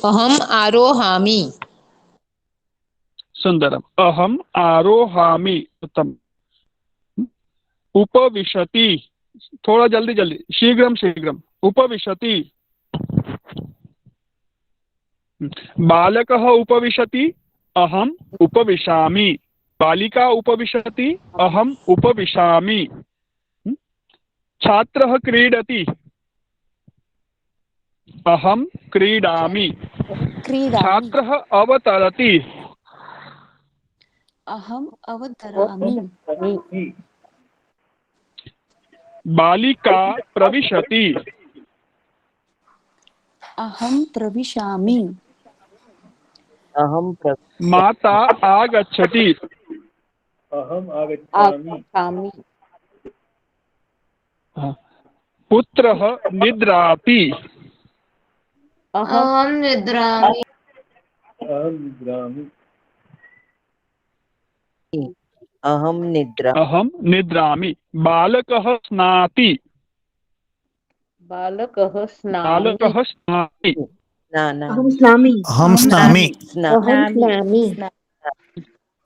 Speaker 2: अहम आरोहामि।
Speaker 1: सुन्दरम्। अहम आरोहामि। उत्तम। उपविशति, थोड़ा जल्दी जल्दी, शीघ्रं शीघ्रम्। उपविशति, बालकः उपविशति, अहम उपविशामि। बालिका उपविशति, अहम उपविशामि। छात्रः क्रीडति, अहम क्रीडामि। छात्रः अवतरति,
Speaker 14: अहम अवतरामि।
Speaker 1: बालिका प्रविशति,
Speaker 14: अहम प्रविशामि।
Speaker 1: माता आगच्छति,
Speaker 16: अहम आगच्छामि।
Speaker 1: पुत्रः निद्राति,
Speaker 2: अहम निद्रामि।
Speaker 16: अहम निद्रामि।
Speaker 1: अहम निद्रामि। बालकः स्नाति,
Speaker 2: बालकः
Speaker 1: बालकः स्नाति।
Speaker 2: अहम स्नामि।
Speaker 7: अहम स्नामि।
Speaker 2: अहम स्नामि।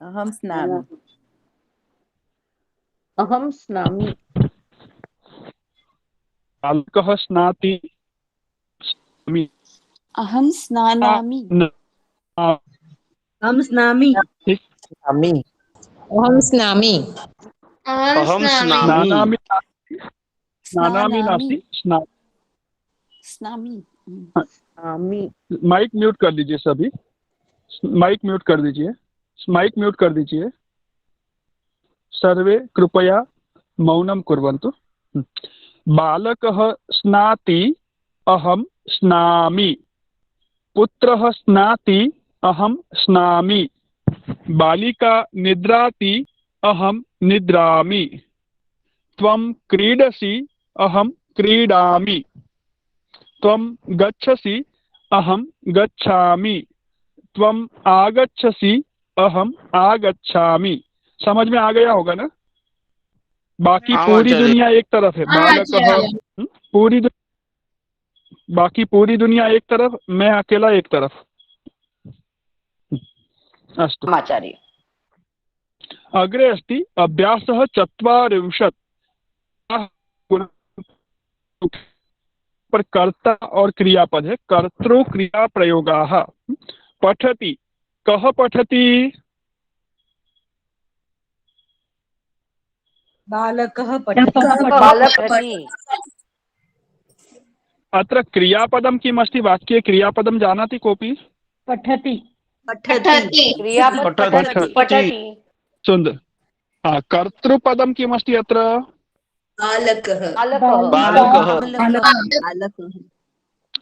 Speaker 21: अहम स्नामि।
Speaker 2: अहम स्नामि।
Speaker 1: बालकः स्नाति।
Speaker 14: अहम स्नानामि।
Speaker 2: अहम स्नामि। अहम स्नामि।
Speaker 9: अहम
Speaker 1: स्नानामि। स्नानामि नास्ति,
Speaker 14: स्नामि।
Speaker 1: माइक म्यूट कर दीजिए सभी। माइक म्यूट कर दीजिए। माइक म्यूट कर दीजिए। सर्वे कृपया मौनं कुर्वन्तु। बालकः स्नाति, अहम स्नामि। पुत्रः स्नाति, अहम स्नामि। बालिका निद्राति, अहम निद्रामि। त्वं क्रीडसि, अहम क्रीडामि। त्वं गच्छसि, अहम गच्छामि। त्वं आगच्छसि, अहम आगच्छामि। समझ में आ गया होगा ना? बाकी पूरी दुनिया एक तरफ है। बालकः बाकी पूरी दुनिया एक तरफ, मैं अकेला एक तरफ। अस्तु।
Speaker 23: आचार्य।
Speaker 1: अग्रे अस्ति अभ्यासः ४० पर कर्ता और क्रियापद है। कर्तृ क्रिया प्रयोगाः। पठति, कः पठति?
Speaker 2: बालकः पठति।
Speaker 1: अत्र क्रियापदं किम् अस्ति? वाक्ये क्रियापदं जानाति कोऽपि?
Speaker 4: पठति।
Speaker 23: पठति क्रियापद पठति
Speaker 1: सुन्दर कर्तृपदं किमस्ति अत्र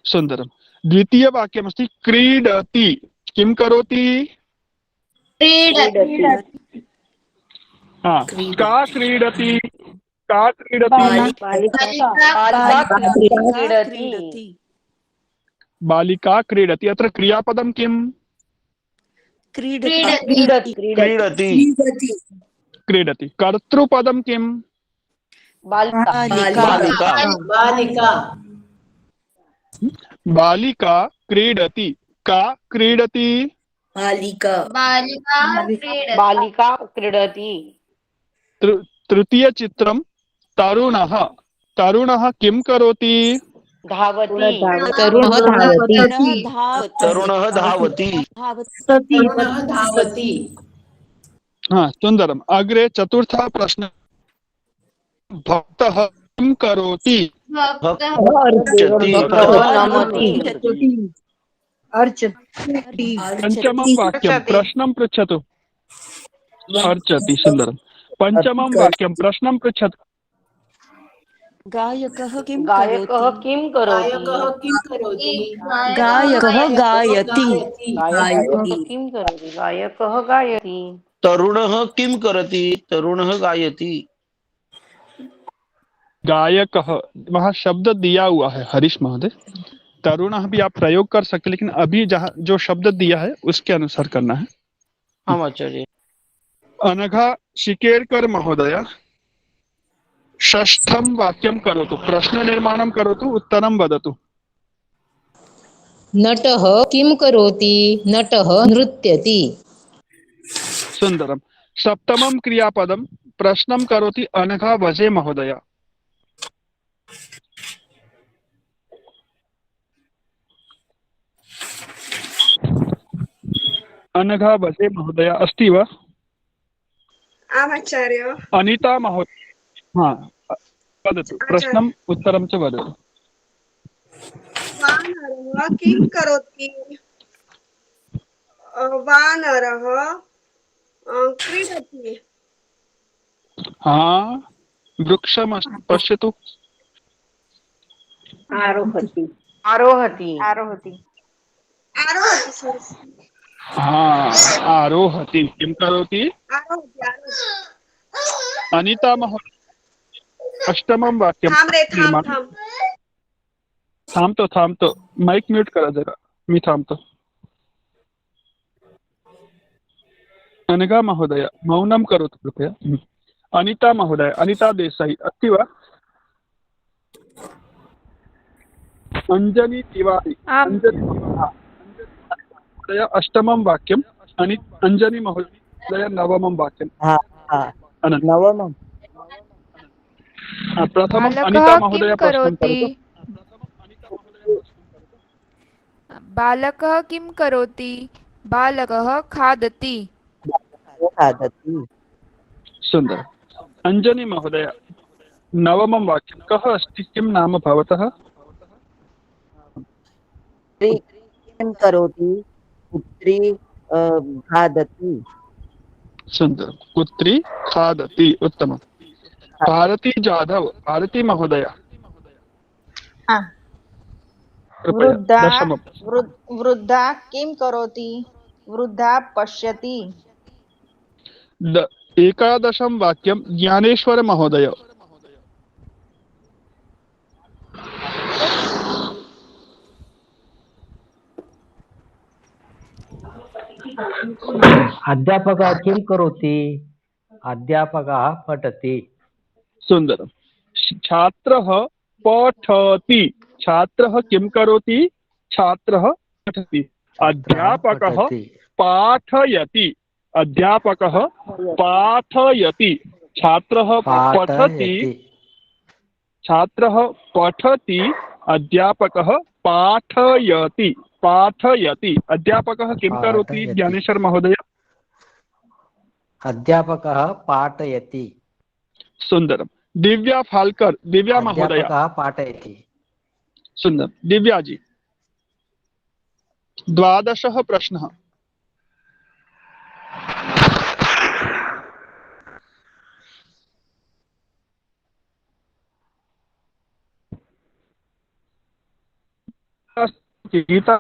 Speaker 1: सुन्दरं द्वितीयवाक्यमस्ति क्रीडति किं करोति का क्रीडति बालिका क्रीडति अत्र क्रियापदं किम् क्रीडति कर्तृपदं किम् बालिका क्रीडति का क्रीडति
Speaker 23: बालिका क्रीडति
Speaker 1: तृतीय चित्रं तरुणः किं करोति
Speaker 23: धावति
Speaker 1: सुन्दरम् अग्रे चतुर्थः प्रश्नः भक्तः किं करोति पंचमं वाक्यं प्रश्नं पृच्छतु अर्चति सुन्दरं पंचमं वाक्यं प्रश्नं पृच्छतु
Speaker 14: गायकः किं
Speaker 23: करोति
Speaker 14: गायकः गायति
Speaker 23: गायकः गायति
Speaker 7: तरुणः किं करोति तरुणः गायति
Speaker 1: गायकः वहाँ शब्द दिया हुआ है हरीश महोदय तरुणः भी आप प्रयोग कर सकते लेकिन अभी जहाँ जो शब्द दिया है उसके अनुसार करना है
Speaker 7: आचार्य
Speaker 1: अनघा शिकेरकर महोदय षष्ठं वाक्यं करोतु प्रश्न निर्माणं करोतु उत्तरं वदतु
Speaker 2: नटः किं करोति नटः नृत्यति
Speaker 1: सुन्दरं सप्तमं क्रियापदं प्रश्नं करोति अनघा वजे महोदय अनघा वजे महोदय अस्ति वा
Speaker 3: आचार्य
Speaker 1: अनिता महोदय वदतु प्रश्नम् उत्तरं च वदतु
Speaker 3: वानरः किं करोति वानरः क्रीडति
Speaker 1: वृक्षं पश्यतु
Speaker 23: आरोहति
Speaker 1: आरोहति किं करोति अनिता महोदय अष्टमं वाक्यं थांबतो माइक म्यूट करा जरा मी थांबतो अनघा महोदय मौनं करोतु कृपया अनिता महोदय अनिता देसाई अस्ति वा अंजनी तिवारी महोदय अष्टमं वाक्यम् अंजनी महोदय नवमं वाक्यं
Speaker 13: नवमं
Speaker 1: प्रथमम् अनिता महोदय प्रश्नं करोतु
Speaker 3: बालकः किं करोति बालकः खादति
Speaker 1: सुन्दर अंजनी महोदय नवमं वाक्यं कः अस्ति किं नाम भवतः
Speaker 13: किं करोति पुत्री खादति
Speaker 1: सुन्दर पुत्री खादति उत्तमं भारती जाधव भारती महोदय
Speaker 4: वृद्धा किं करोति वृद्धा पश्यति
Speaker 1: एकादशं वाक्यं ज्ञानेश्वर महोदय
Speaker 16: अध्यापकः किं करोति अध्यापकः पठति
Speaker 1: सुन्दरं छात्रः पठति छात्रः किं करोति छात्रः पठति अध्यापकः पाठयति अध्यापकः पाठयति छात्रः पठति छात्रः पठति अध्यापकः पाठयति पाठयति अध्यापकः किं करोति ज्ञानेश्वर महोदय
Speaker 16: अध्यापकः पाठयति
Speaker 1: सुन्दरं दिव्या फाल्कर् दिव्या महोदय
Speaker 16: पाठयति
Speaker 1: सुन्दरं दिव्या जी द्वादशः प्रश्नः गीता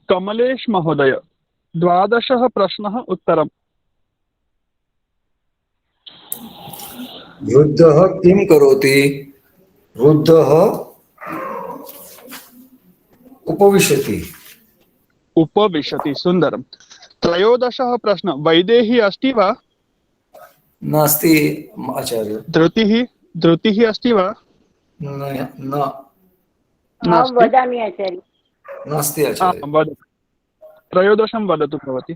Speaker 1: कमलेश महोदय 12 प्रश्नः उत्तरम्।
Speaker 5: वृद्धः किं करोति? वृद्धः उपविशति।
Speaker 1: उपविशति, सुन्दरम्। 13 प्रश्न, वैदेही अस्ति वा?
Speaker 5: नास्ति आचार्य।
Speaker 1: धृतिः अस्ति वा?
Speaker 5: न
Speaker 23: अहं वदामि आचार्य।
Speaker 5: नास्ति आचार्य।
Speaker 1: वदतु, 13 वदतु भवती।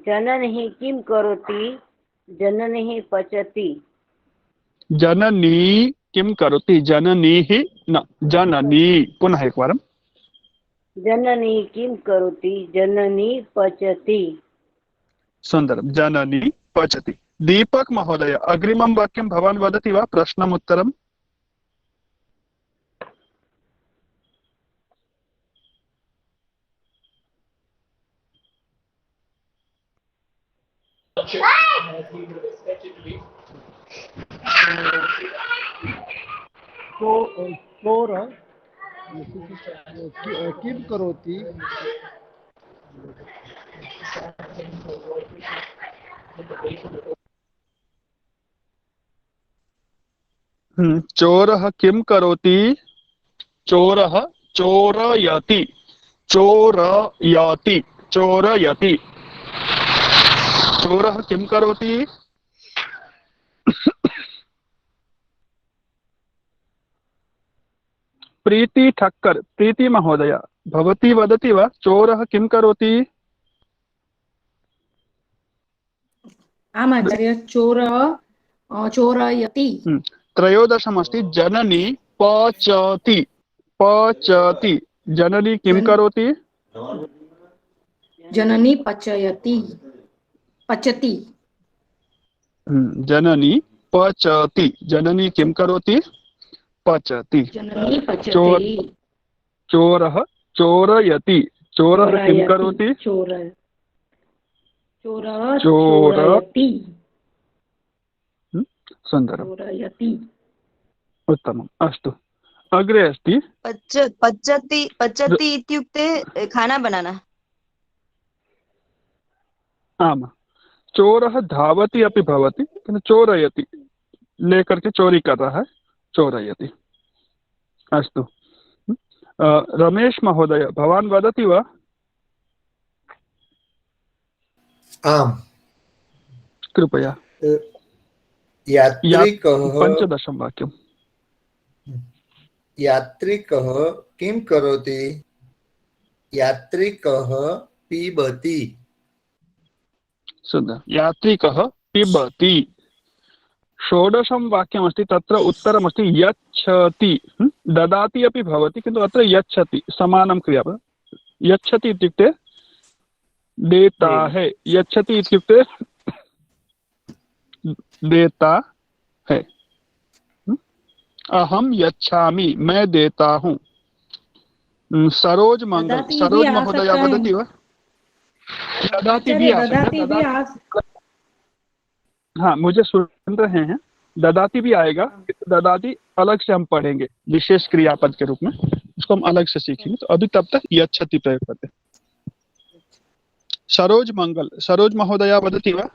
Speaker 23: जननी किं करोति? जननी पचति।
Speaker 1: जननी किं करोति? जननीः न, जननी। पुनः एकवारं।
Speaker 23: जननी किं करोति? जननी पचति।
Speaker 1: सुन्दरं, जननी पचति। दीपक महोदय, अग्रिमं वाक्यं भवान् वदति वा? प्रश्नम् उत्तरम्।
Speaker 10: चोर किं करोति?
Speaker 1: चोरः किं करोति? चोरः चोरयति। चोरयति, चोरयति। चोरः किं करोति? प्रीति ठक्कर, प्रीति महोदय भवती वदति वा? चोरः किं करोति?
Speaker 6: आम् आचार्य, चोरयति।
Speaker 1: 13 अस्ति, जननी पचति। पचति, जननी किं करोति?
Speaker 6: जननी पचयति, पचति।
Speaker 1: जननी पचति, जननी किं करोति? पचति।
Speaker 6: जननी पचति।
Speaker 1: चोरः चोरयति, चोरः किं करोति?
Speaker 6: चोरः चोरयति।
Speaker 1: सुन्दरं,
Speaker 6: चोरयति।
Speaker 1: उत्तमम्। अस्तु, अग्रे अस्ति
Speaker 14: पचति इत्युक्ते खाना बनाना।
Speaker 1: आम्, चोरः धावति अपि भवति, किन्तु चोरयति, लेकर के चोरी कर रहा है, चोरयति। अस्तु, रमेश महोदय भवान् वदति वा?
Speaker 5: आम्,
Speaker 1: कृपया।
Speaker 5: यात्रिकः
Speaker 1: 15 वाक्यम्।
Speaker 5: यात्रिकः किं करोति? यात्रिकः पिबति।
Speaker 1: सुन्दर, यात्रिकः पिबति। 16 वाक्यमस्ति, तत्र उत्तरमस्ति यच्छति। ददाति अपि भवति, किन्तु अत्र यच्छति समानं क्रियापदं। यच्छति इत्युक्ते देता है, यच्छति इत्युक्ते देता है। अहम यच्छामि, मैं देता हूँ। सरोज मंगल, सरोज महोदय वदति वा? ददाति भी आ सकता है। हाँ, मुझे सुन रहे हैं, ददाति भी आएगा। ददाति अलग से हम पढ़ेंगे, विशेष क्रियापद के रूप में, उसको हम अलग से सीखेंगे। तो अभी तब तक यच्छति प्रयोग करते। सरोज मंगल, सरोज महोदय वदति वा?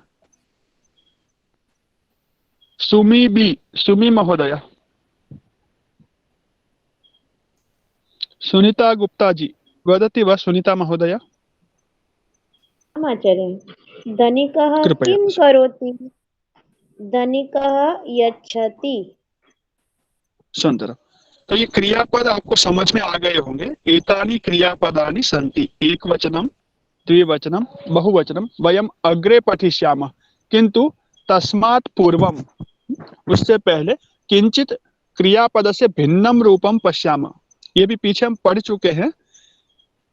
Speaker 1: सुमी बी, सुमी महोदय। सुनीता गुप्ता जी वदति वा? सुनीता महोदय।
Speaker 9: आचार्य, धनिकः किं करोति? धनिकः यच्छति।
Speaker 1: सुंदर। तो ये क्रियापद आपको समझ में आ गए होंगे। एतानि क्रियापदानि सन्ति, एकवचनम, द्विवचनम, बहुवचनम वयम अग्रे पठिष्यामः, किंतु तस्मात् पूर्वम, उससे पहले किंचित क्रियापद से भिन्नम रूपम पश्यामः। ये भी पीछे हम पढ़ चुके हैं।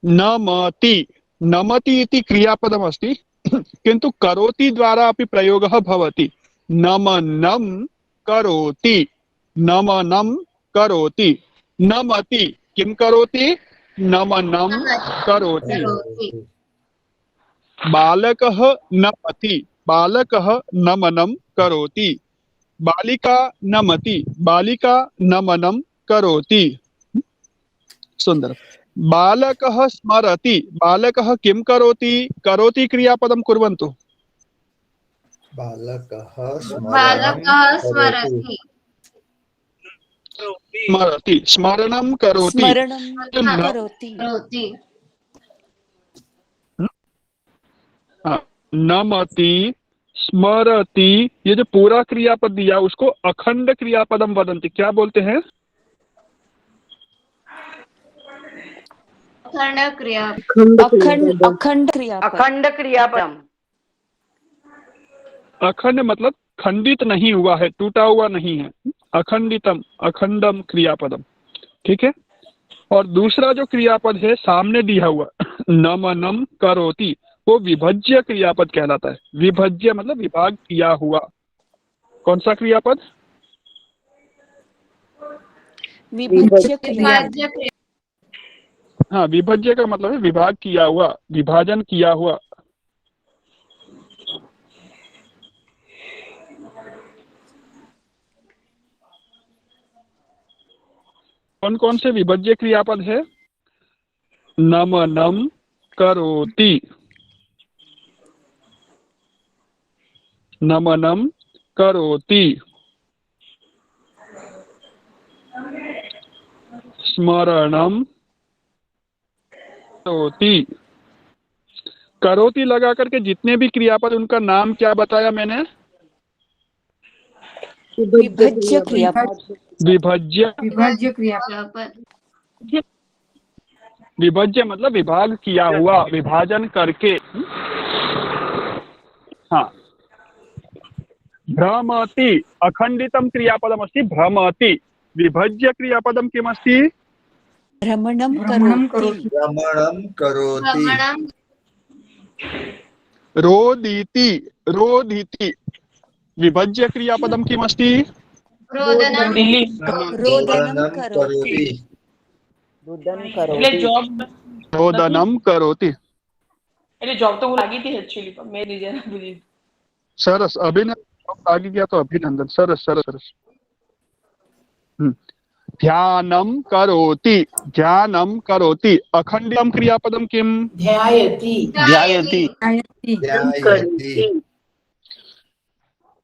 Speaker 1: नमति, नमति इति क्रियापदम अस्ति, किंतु करोति द्वारा अपि प्रयोगः भवति। नमनं करोति, नमनं करोति। नमति किं करोति? नमनं करोति। बालकः नमति, बालकः नमनं करोति। बालिका नमति, बालिका नमनं करोति। सुंदर। बालकः स्मरति, बालकः किं करोति? करोति क्रियापदं कुर्वन्तु।
Speaker 5: बालकः
Speaker 11: स्मरति।
Speaker 1: स्मरति, स्मरणं करोति। नमति, स्मरति, ये जो पूरा क्रियापद दिया उसको अखंड क्रियापदम वदन्ति। क्या बोलते हैं?
Speaker 11: अखंड क्रियापदम।
Speaker 1: अखंड मतलब खंडित नहीं हुआ है, टूटा हुआ नहीं है। अखंडितम, अखंडम क्रियापदम। ठीक है। और दूसरा जो क्रियापद है सामने दिया हुआ नमनम करोति, वो विभज्य क्रियापद कहलाता है। विभज्य मतलब विभाग किया हुआ। कौन सा क्रियापद?
Speaker 11: विभज्य।
Speaker 1: हाँ, विभज्य का मतलब है विभाग किया हुआ, विभाजन किया हुआ। कौन कौन से विभज्य क्रियापद है? नमनम करोति, नमनम करोति, स्मरणम करोति। करोति लगा करके जितने भी क्रियापद, उनका नाम क्या बताया मैंने?
Speaker 11: विभज्य क्रियापद।
Speaker 1: विभज्य।
Speaker 6: विभज्य क्रियापद।
Speaker 1: विभज्य मतलब विभाग किया हुआ, विभाजन करके। हाँ। भ्रमति, अखंडितम क्रियापदम अस्ति भ्रमति। विभज्य क्रियापदम किमस्ति?
Speaker 11: भ्रमणं करोति।
Speaker 1: रोदिति, रोदिति। विभज्य क्रियापदम किमस्ति?
Speaker 11: रोदनं करोति।
Speaker 1: रोदनं करोति।
Speaker 11: जॉब तो लगी थी एक्चुअली, पर मैं नहीं जाना मुझे।
Speaker 1: सरस, अभिनंदन। आगे गया तो अभिनंदन। सरस सरस सरस। ध्यानं करोति, ध्यानं करोति। अखंडितम क्रियापदम किम?
Speaker 11: ध्यायति।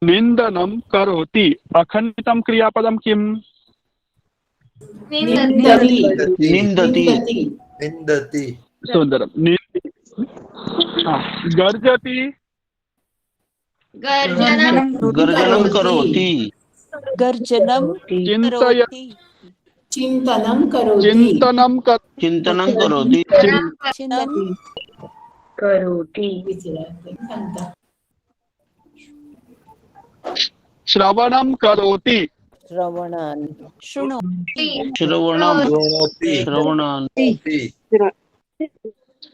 Speaker 1: निंदनं करोति। अखंडितम क्रियापदम किम?
Speaker 5: निंदति।
Speaker 1: सुंदरम। गर्जति,
Speaker 7: गर्जनं करोति।
Speaker 1: चिंतयति,
Speaker 11: चिंतनं करोति।
Speaker 7: चिंतनं करोति।
Speaker 1: श्रवणं करोति।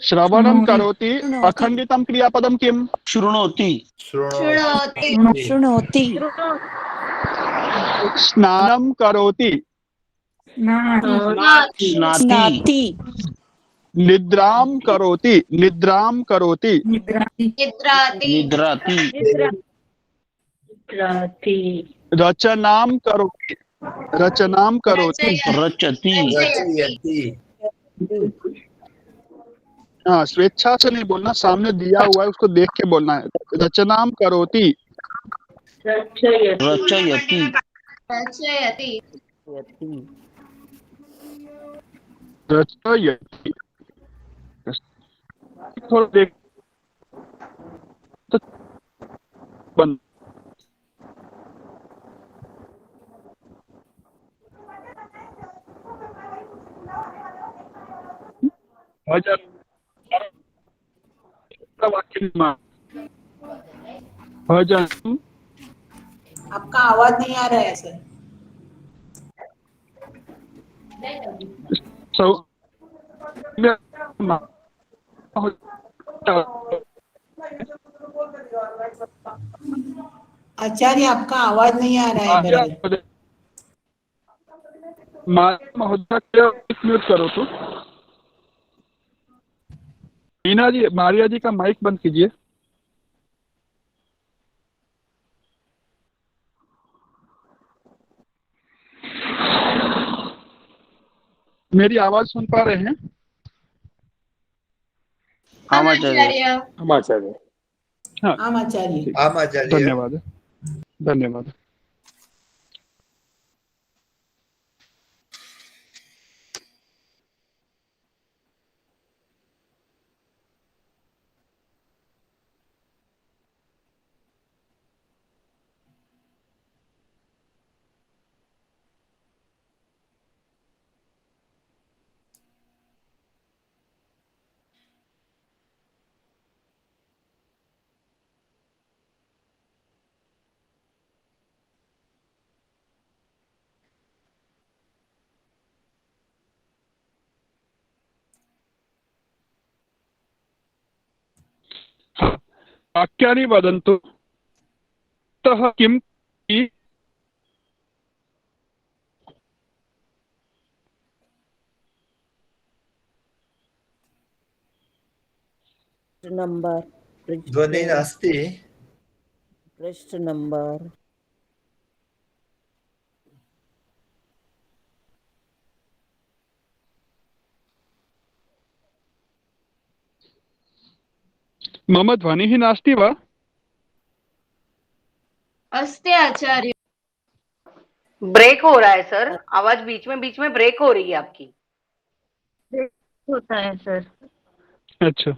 Speaker 1: श्रवणं करोति। अखंडितम क्रियापदम किम?
Speaker 7: शृणोति।
Speaker 1: स्नानं करोति।
Speaker 11: स्नाति।
Speaker 1: निद्रां करोति, निद्रां करोति।
Speaker 7: निद्राति।
Speaker 1: रचनां करोति, रचनां करोति।
Speaker 7: रचति।
Speaker 1: हाँ, स्वेच्छा से नहीं बोलना, सामने दिया हुआ है उसको देख के बोलना है। रचनां करोति।
Speaker 7: रचयति।
Speaker 1: रचयति। थोड़ा देख तो बंद। भजन वाक्य भजन।
Speaker 11: आपका आवाज नहीं आ रहा है सर। आचार्य आपका आवाज नहीं आ रहा है
Speaker 1: महोदय म्यूट करो तो। मीना जी, मारिया जी का माइक बंद कीजिए। मेरी आवाज सुन पा रहे हैं?
Speaker 7: आमाचार्य।
Speaker 10: आमाचार्य।
Speaker 1: हाँ,
Speaker 15: आमाचार्य।
Speaker 5: आमाचार्य।
Speaker 1: धन्यवाद, धन्यवाद। वाक्यानि वदन्तु। तः किं
Speaker 13: नंबर
Speaker 5: ध्वनि नास्ति।
Speaker 13: पृष्ठ नंबर
Speaker 1: मम ध्वनिः नास्ति वा?
Speaker 8: अस्ति आचार्य।
Speaker 14: ब्रेक हो रहा है सर, आवाज बीच में ब्रेक हो रही है आपकी।
Speaker 8: होता है सर।
Speaker 1: अच्छा,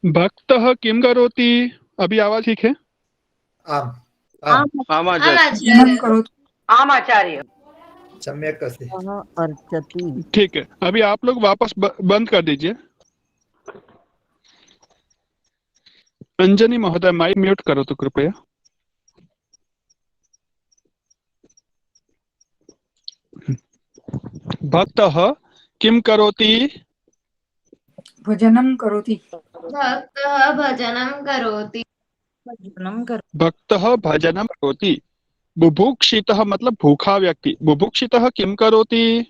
Speaker 1: भक्तः किं करोति? अभी आवाज ठीक है?
Speaker 5: आम आम
Speaker 7: आमाचार्य।
Speaker 14: आमाचार्य।
Speaker 5: सम्यक् अस्ति।
Speaker 13: अर्चति।
Speaker 1: ठीक है, अभी आप लोग वापस बंद कर दीजिए। अंजनी महोदय, माइक म्यूट करो तो कृपया। भक्तः किं करोति?
Speaker 6: भजनं करोति।
Speaker 8: भक्तः भजनं करोति।
Speaker 1: भक्तः भजनं करोति। बुभुक्षितः मतलब भूखा व्यक्ति। बुभुक्षितः किं करोति?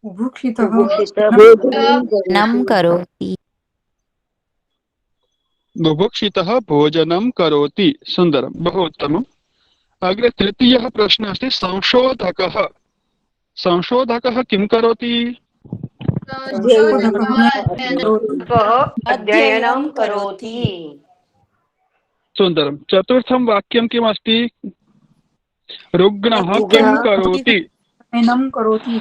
Speaker 6: बुभुक्षितः
Speaker 20: भोजनं करोति।
Speaker 1: बुभुक्षितः भोजनं करोति। सुन्दरं, बहु उत्तमम्। अग्रे तृतीयः प्रश्नः अस्ति, संशोधकः। संशोधकः किं करोति?
Speaker 14: अध्ययनं करोति।
Speaker 1: सुन्दरं। चतुर्थं वाक्यं किम् अस्ति? रुग्णः किं करोति?
Speaker 6: शयनं करोति।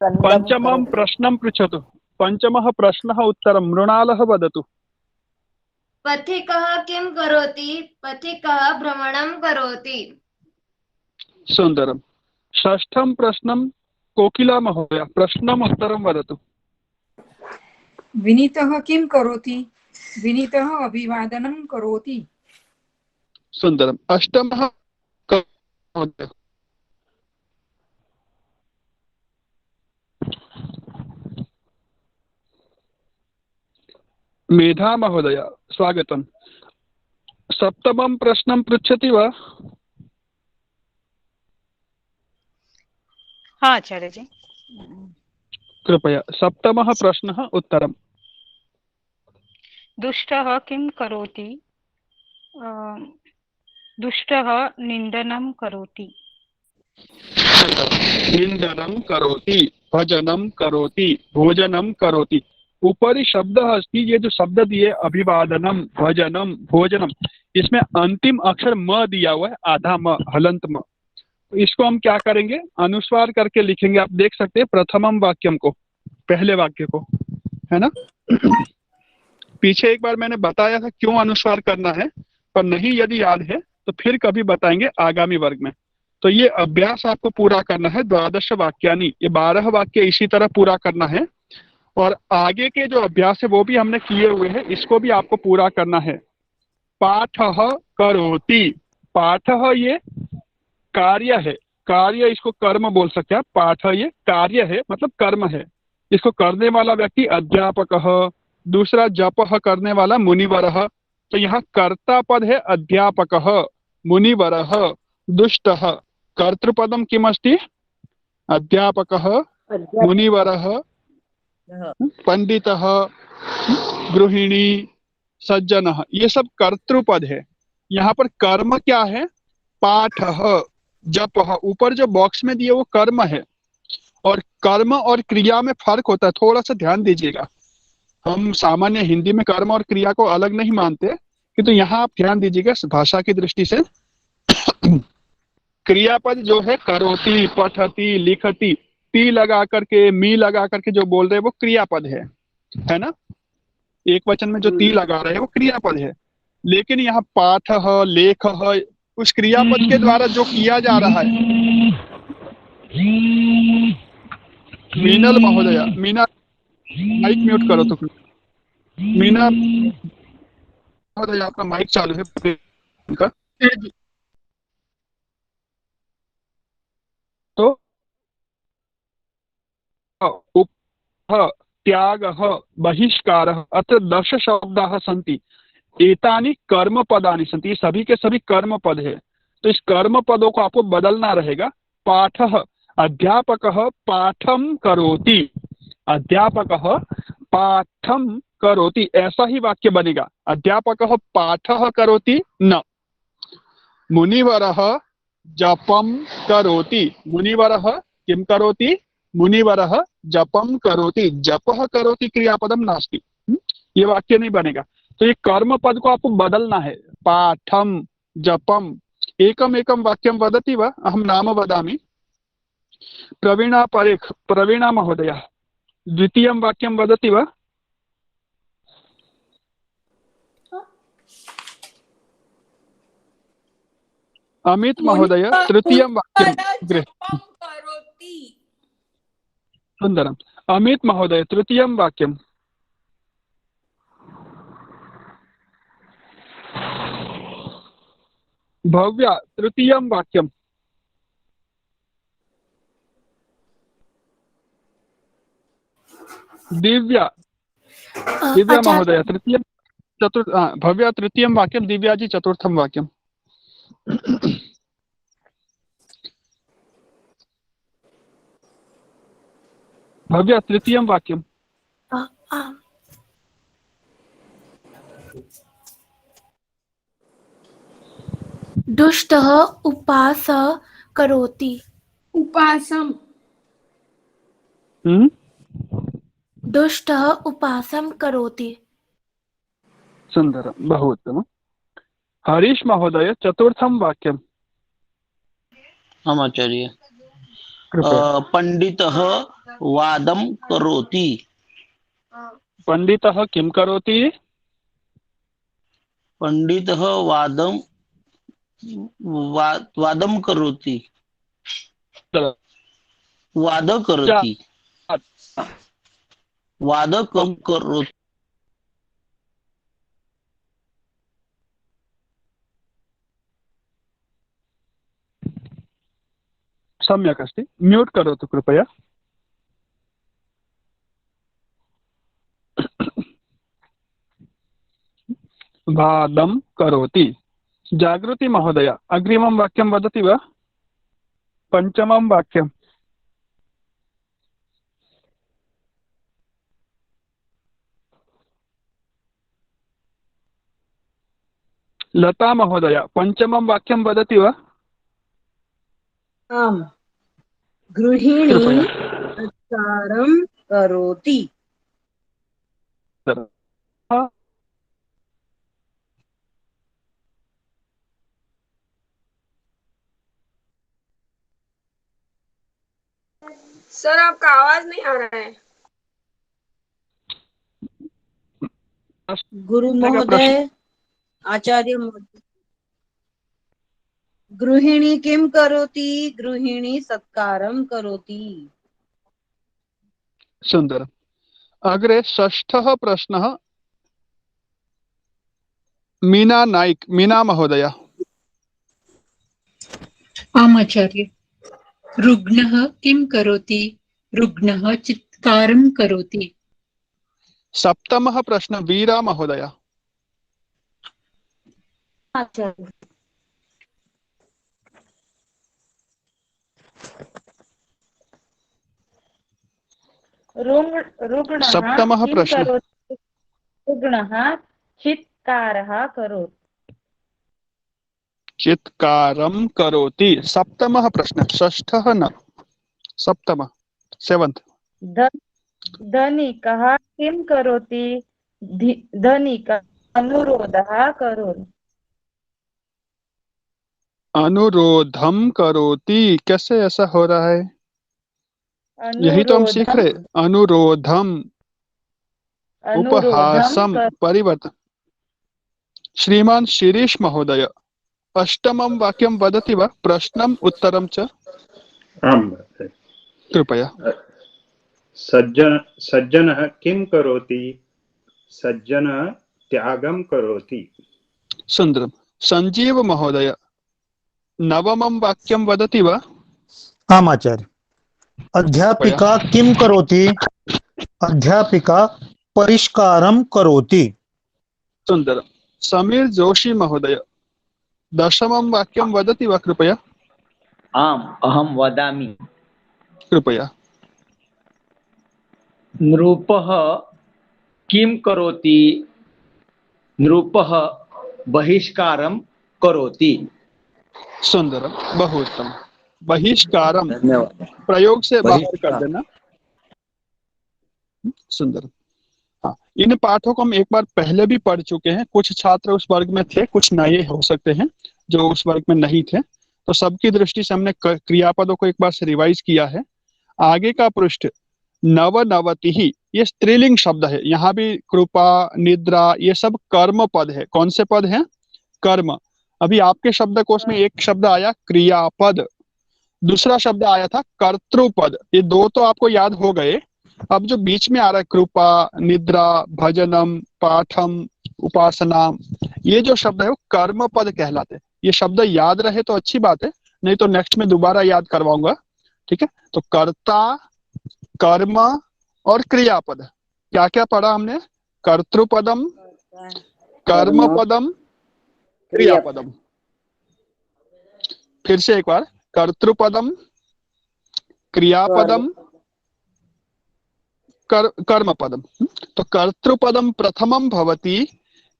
Speaker 1: पञ्चमं प्रश्नं पृच्छतु। पञ्चमः प्रश्नः उत्तरं मृणालः वदतु।
Speaker 8: पथिकः किं करोति? पथिकः भ्रमणं करोति।
Speaker 1: सुन्दरं। षष्ठं प्रश्नं कोकिला महोदय, प्रश्नम् उत्तरं वदतु।
Speaker 6: विनीतः किं करोति? विनीतः अभिवादनं करोति।
Speaker 1: सुन्दरम्। अष्टमः महोदय। मेधा महोदय, स्वागतम्। सप्तमं प्रश्नं पृच्छति वा?
Speaker 12: हाँ आचार्य जी।
Speaker 1: कृपया सप्तमः प्रश्नः उत्तरम्।
Speaker 12: दुष्टः किं करोति? दुष्टः निन्दनं करोति।
Speaker 1: निन्दनं करोति, भजनं करोति, भोजनं करोति। ऊपरी शब्दः अस्ति, ये जो शब्द दिए अभिवादनम, भजनम, भोजनम, इसमें अंतिम अक्षर म दिया हुआ है, आधा म, हलंत म। तो इसको हम क्या करेंगे? अनुस्वार करके लिखेंगे। आप देख सकते हैं प्रथमम वाक्यम को, पहले वाक्य को, है ना? पीछे एक बार मैंने बताया था क्यों अनुस्वार करना है, पर नहीं यदि याद है तो फिर कभी बताएंगे आगामी वर्ग में। तो ये अभ्यास आपको पूरा करना है, 12 वाक्यानि, ये 12 वाक्य इसी तरह पूरा करना है। और आगे के जो अभ्यास है वो भी हमने किए हुए हैं, इसको भी आपको पूरा करना है। पाठः करोति, पाठः ये कार्य है, कार्य इसको कर्म बोल सकते हैं। पाठ ये कार्य है मतलब कर्म है, इसको करने वाला व्यक्ति अध्यापकः, दूसरा जपः करने वाला मुनिवरः। तो यहाँ कर्ता पद है अध्यापकः, मुनिवरः दुष्टः कर्तृपदं किमस्ति अध्यापकः मुनिवरः पंडितः गृहिणी सज्जनः ये सब कर्तृपद है। यहाँ पर कर्म क्या है पाठः जपः ऊपर जो बॉक्स में दिए वो कर्म है और कर्म और क्रिया में फर्क होता है थोड़ा सा ध्यान दीजिएगा। हम सामान्य हिंदी में कर्म और क्रिया को अलग नहीं मानते किंतु यहाँ आप ध्यान दीजिएगा भाषा की दृष्टि से क्रियापद जो है करोति पठति लिखति ती लगा करके मी लगा करके जो बोल रहे हैं वो क्रियापद है ना। एक वचन में जो ती लगा रहे हैं वो क्रियापद है लेकिन यहाँ पाठ लेख उस क्रियापद के द्वारा जो किया जा रहा है। मीनल महोदया मीना माइक म्यूट करो तो मीना महोदया आपका माइक चालू है तो त्यागः बहिष्कारः अत्र 10 शब्दाः सन्ति एतानि कर्म पदानि सन्ति। सभी के सभी कर्म पद है तो इस कर्म पदों को आपको बदलना रहेगा। पाठः अध्यापकः पाठं करोति अध्यापकः पाठं करोति ऐसा ही वाक्य बनेगा। अध्यापकः पाठः करोति न। मुनिवरः जपं करोति मुनिवरः किं करोति मुनिवरः जपं करोति जपः करोति क्रियापदम नास्ति ये वाक्य नहीं बनेगा। तो ये कर्म पद को आपको बदलना है पाठम जपम एकम एकम वाक्यम वदति वा अहम नाम वदामि। प्रवीणा परेख प्रवीणा महोदया द्वितीयं वाक्यं वदति वा। अमित महोदय तृतीयं वाक्यं सुंदरम। अमित महोदय तृतीयं वाक्यं। भव्या तृतीयं वाक्यं। दिव्या दिव्या महोदय तृतीयं चतुर्थ भव्या तृतीयं वाक्यं दिव्या जी चतुर्थं वाक्यं। भव्या तृतीयं वाक्यं।
Speaker 17: दुष्टः उपास करोति उपासम दुष्टः उपासं करोति।
Speaker 1: सुंदरं बहु उत्तमम्। हरीश महोदय चतुर्थं वाक्यम्।
Speaker 7: हम आचार्य पंडितः वादं करोति
Speaker 1: पंडितः किं करोति
Speaker 7: पंडितः वादं करोति वाद करोति वाद कम करोति।
Speaker 1: सम्यक् अस्ति म्यूट करोतु कृपया। वादं करोति। जागृति महोदय अग्रिमं वाक्यं वदति वा। पंचमं वाक्यं। लता महोदय पंचमं वाक्यं वदति वा।
Speaker 23: आम् गृहिणी सत्कारं करोति।
Speaker 11: सर आपका आवाज नहीं आ रहा है।
Speaker 23: गुरु महोदय आचार्य महोदय गृहिणी किं करोति गृहिणी सत्कारं करोति।
Speaker 1: सुंदरम्। अग्रे षष्ठः प्रश्नः मीना नाइक मीना महोदय।
Speaker 2: आम् आचार्य। रुग्णः किं करोति रुग्णः चित्कारं करोति।
Speaker 1: सप्तमः प्रश्न वीरा महोदय।
Speaker 23: आचार्य रुग्णः
Speaker 1: सप्तमः
Speaker 23: किं
Speaker 1: प्रश्न।
Speaker 23: करोति? रुग्णः चित्कारः करोति।
Speaker 1: चित्कारं करोति। सप्तमः प्रश्न। षष्ठः न, सप्तमः, सेवंथ।
Speaker 23: धनिकः किं करोति? धनिकः अनुरोधः करोति।
Speaker 1: अनुरोधम करोति। कैसे ऐसा हो रहा है? यही तो हम सीख रहे। अनुरोधम, उपहासम, परिवर्तन। श्रीमान शिरीष महोदय, अष्टमं वाक्यं वदति वा? प्रश्नम उत्तरम च।
Speaker 18: आम्
Speaker 1: कृपया।
Speaker 18: सज्जनः किं करोति? सज्जनः त्यागं करोति।
Speaker 1: सुंदरम। संजीव महोदय, नवमं वाक्यं वदति वा?
Speaker 10: आम् आचार्य। अध्यापिका किं करोति? अध्यापिका परिष्कारं करोति।
Speaker 1: सुंदरम। समीर जोशी महोदय, दशमं वाक्यं वदति वा कृपया?
Speaker 19: आम् अहं वदामि।
Speaker 1: कृपया।
Speaker 19: नृपः किं करोति? नृपः बहिष्कारं करोति।
Speaker 1: सुंदरम, बहु उत्तम। बहिष्कारम प्रयोग से बाहर कर देना। सुंदर। हाँ, इन पाठों को हम एक बार पहले भी पढ़ चुके हैं। कुछ छात्र उस वर्ग में थे, कुछ नए हो सकते हैं जो उस वर्ग में नहीं थे, तो सबकी दृष्टि से हमने क्रियापदों को एक बार से रिवाइज किया है। आगे का पृष्ठ नवनवति ही, ये स्त्रीलिंग शब्द है। यहाँ भी कृपा, निद्रा, ये सब कर्म पद है। कौन से पद हैं? कर्म। अभी आपके शब्दकोश में एक शब्द आया क्रियापद, दूसरा शब्द आया था कर्तृपद। ये दो तो आपको याद हो गए। अब जो बीच में आ रहा है कृपा, निद्रा, भजनम, पाठम, उपासना, ये जो शब्द है वो कर्म पद कहलाते हैं। ये शब्द याद रहे तो अच्छी बात है, नहीं तो नेक्स्ट में दोबारा याद करवाऊंगा। ठीक है, तो कर्ता, कर्म और क्रियापद। क्या क्या पढ़ा हमने? कर्तृपदम, कर्मपदम, क्रियापदम। फिर से एक बार, कर्तृपदम, क्रियापदम, कर्मपदम। तो कर्तृपदम प्रथमम भवति,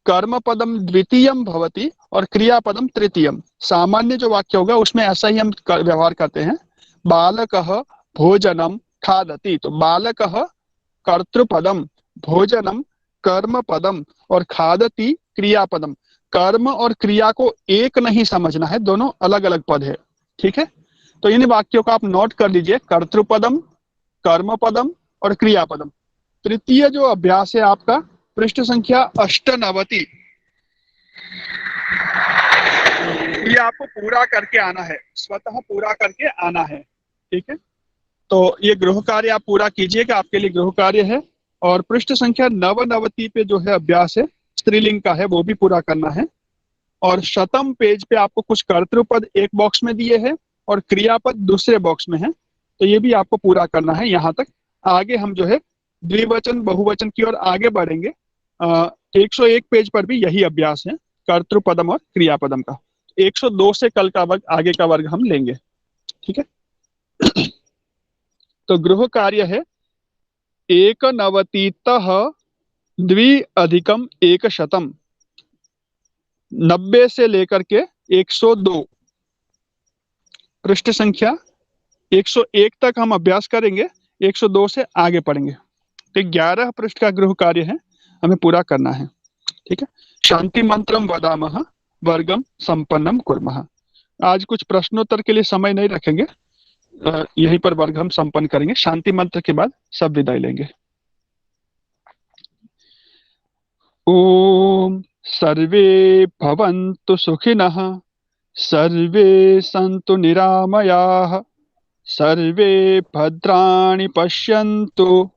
Speaker 1: कर्मपदम द्वितीयम भवति और क्रियापदम तृतीयम। सामान्य जो वाक्य होगा उसमें ऐसा ही हम व्यवहार करते हैं। बालकः भोजनम खादति, तो बालकः कर्तृपदम, भोजनम कर्मपदम और खादति क्रियापदम। कर्म और क्रिया को एक नहीं समझना है, दोनों अलग अलग पद है। ठीक है, तो इन वाक्यों को आप नोट कर लीजिए, कर्तृपदम, कर्मपदम और क्रियापदम। तृतीय जो अभ्यास है आपका पृष्ठ संख्या 98, ये आपको पूरा करके आना है, स्वतः पूरा करके आना है। ठीक है, तो ये गृह कार्य आप पूरा कीजिएगा, आपके लिए गृह कार्य है। और पृष्ठ संख्या 99 पे जो है अभ्यास है, स्त्रीलिंग का है, वो भी पूरा करना है। और शतम पेज पे आपको कुछ कर्तृपद एक बॉक्स में दिए हैं और क्रियापद दूसरे बॉक्स में है, तो ये भी आपको पूरा करना है। यहाँ तक आगे हम जो है द्विवचन बहुवचन की ओर आगे बढ़ेंगे। 101 पेज पर भी यही अभ्यास है, कर्तृपदम और क्रियापदम का। 102 से कल का वर्ग, आगे का वर्ग हम लेंगे। ठीक है, तो गृह कार्य है 91तः 2 अधिकम 100, 90 से लेकर के 102। पृष्ठ संख्या 101 तक हम अभ्यास करेंगे, 102 से आगे पढ़ेंगे। तो 11 पृष्ठ का गृह कार्य है, हमें पूरा करना है। ठीक है, शांति मंत्रम वदामः वर्गम संपन्नम कुर्मः। आज कुछ प्रश्नोत्तर के लिए समय नहीं रखेंगे, यहीं पर वर्ग हम संपन्न करेंगे। शांति मंत्र के बाद सब विदाई लेंगे। ओम सर्वे भवन्तु सुखिनः, सर्वे सन्तु निरामयाः, सर्वे भद्राणि पश्यन्तु,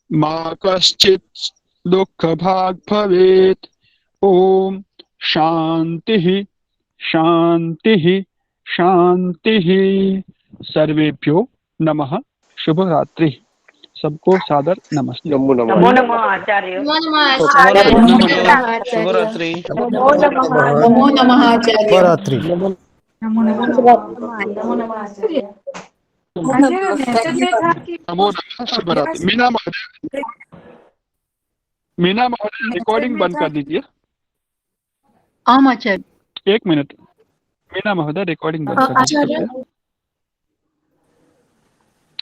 Speaker 1: मा कश्चित् दुःखभाग् भवेत्। ओम शांतिः शांतिः शांतिः। सर्वेभ्यो नमः। शुभ रात्रि। सबको सादर नमस्ते।
Speaker 14: नमो नमः आचार्य।
Speaker 19: नमो नमः। शुभरात्रि।
Speaker 10: नमो नमः आचार्य।
Speaker 6: नमो नमः आचार्य। आचार्य मैसेज देखा कि
Speaker 1: नमो नमः शुभरात्रि। मीना महोदय रिकॉर्डिंग बंद कर दीजिए।
Speaker 3: आम आचार्य।
Speaker 1: 1 मिनट, मीना महोदय रिकॉर्डिंग बंद कर दीजिए।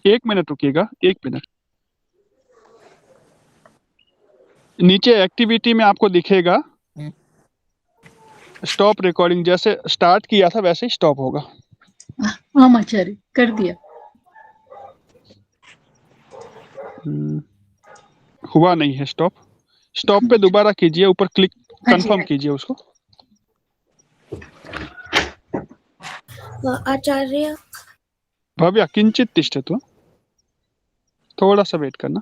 Speaker 1: 1 मिनट रुकिएगा, 1 मिनट। नीचे एक्टिविटी में आपको दिखेगा स्टॉप रिकॉर्डिंग, जैसे स्टार्ट किया था वैसे ही स्टॉप होगा।
Speaker 3: आम आचार्य कर दिया।
Speaker 1: हुआ नहीं है स्टॉप। स्टॉप पे दोबारा कीजिए, ऊपर क्लिक कंफर्म कीजिए उसको।
Speaker 17: आचार्य
Speaker 1: भव्या किंचित तिष्ठतु, थोड़ा सा वेट करना।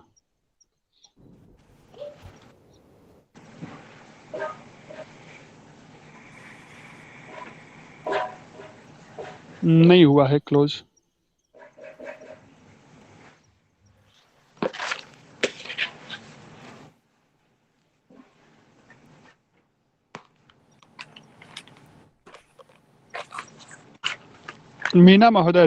Speaker 1: नहीं हुआ है क्लोज। मीना महोदय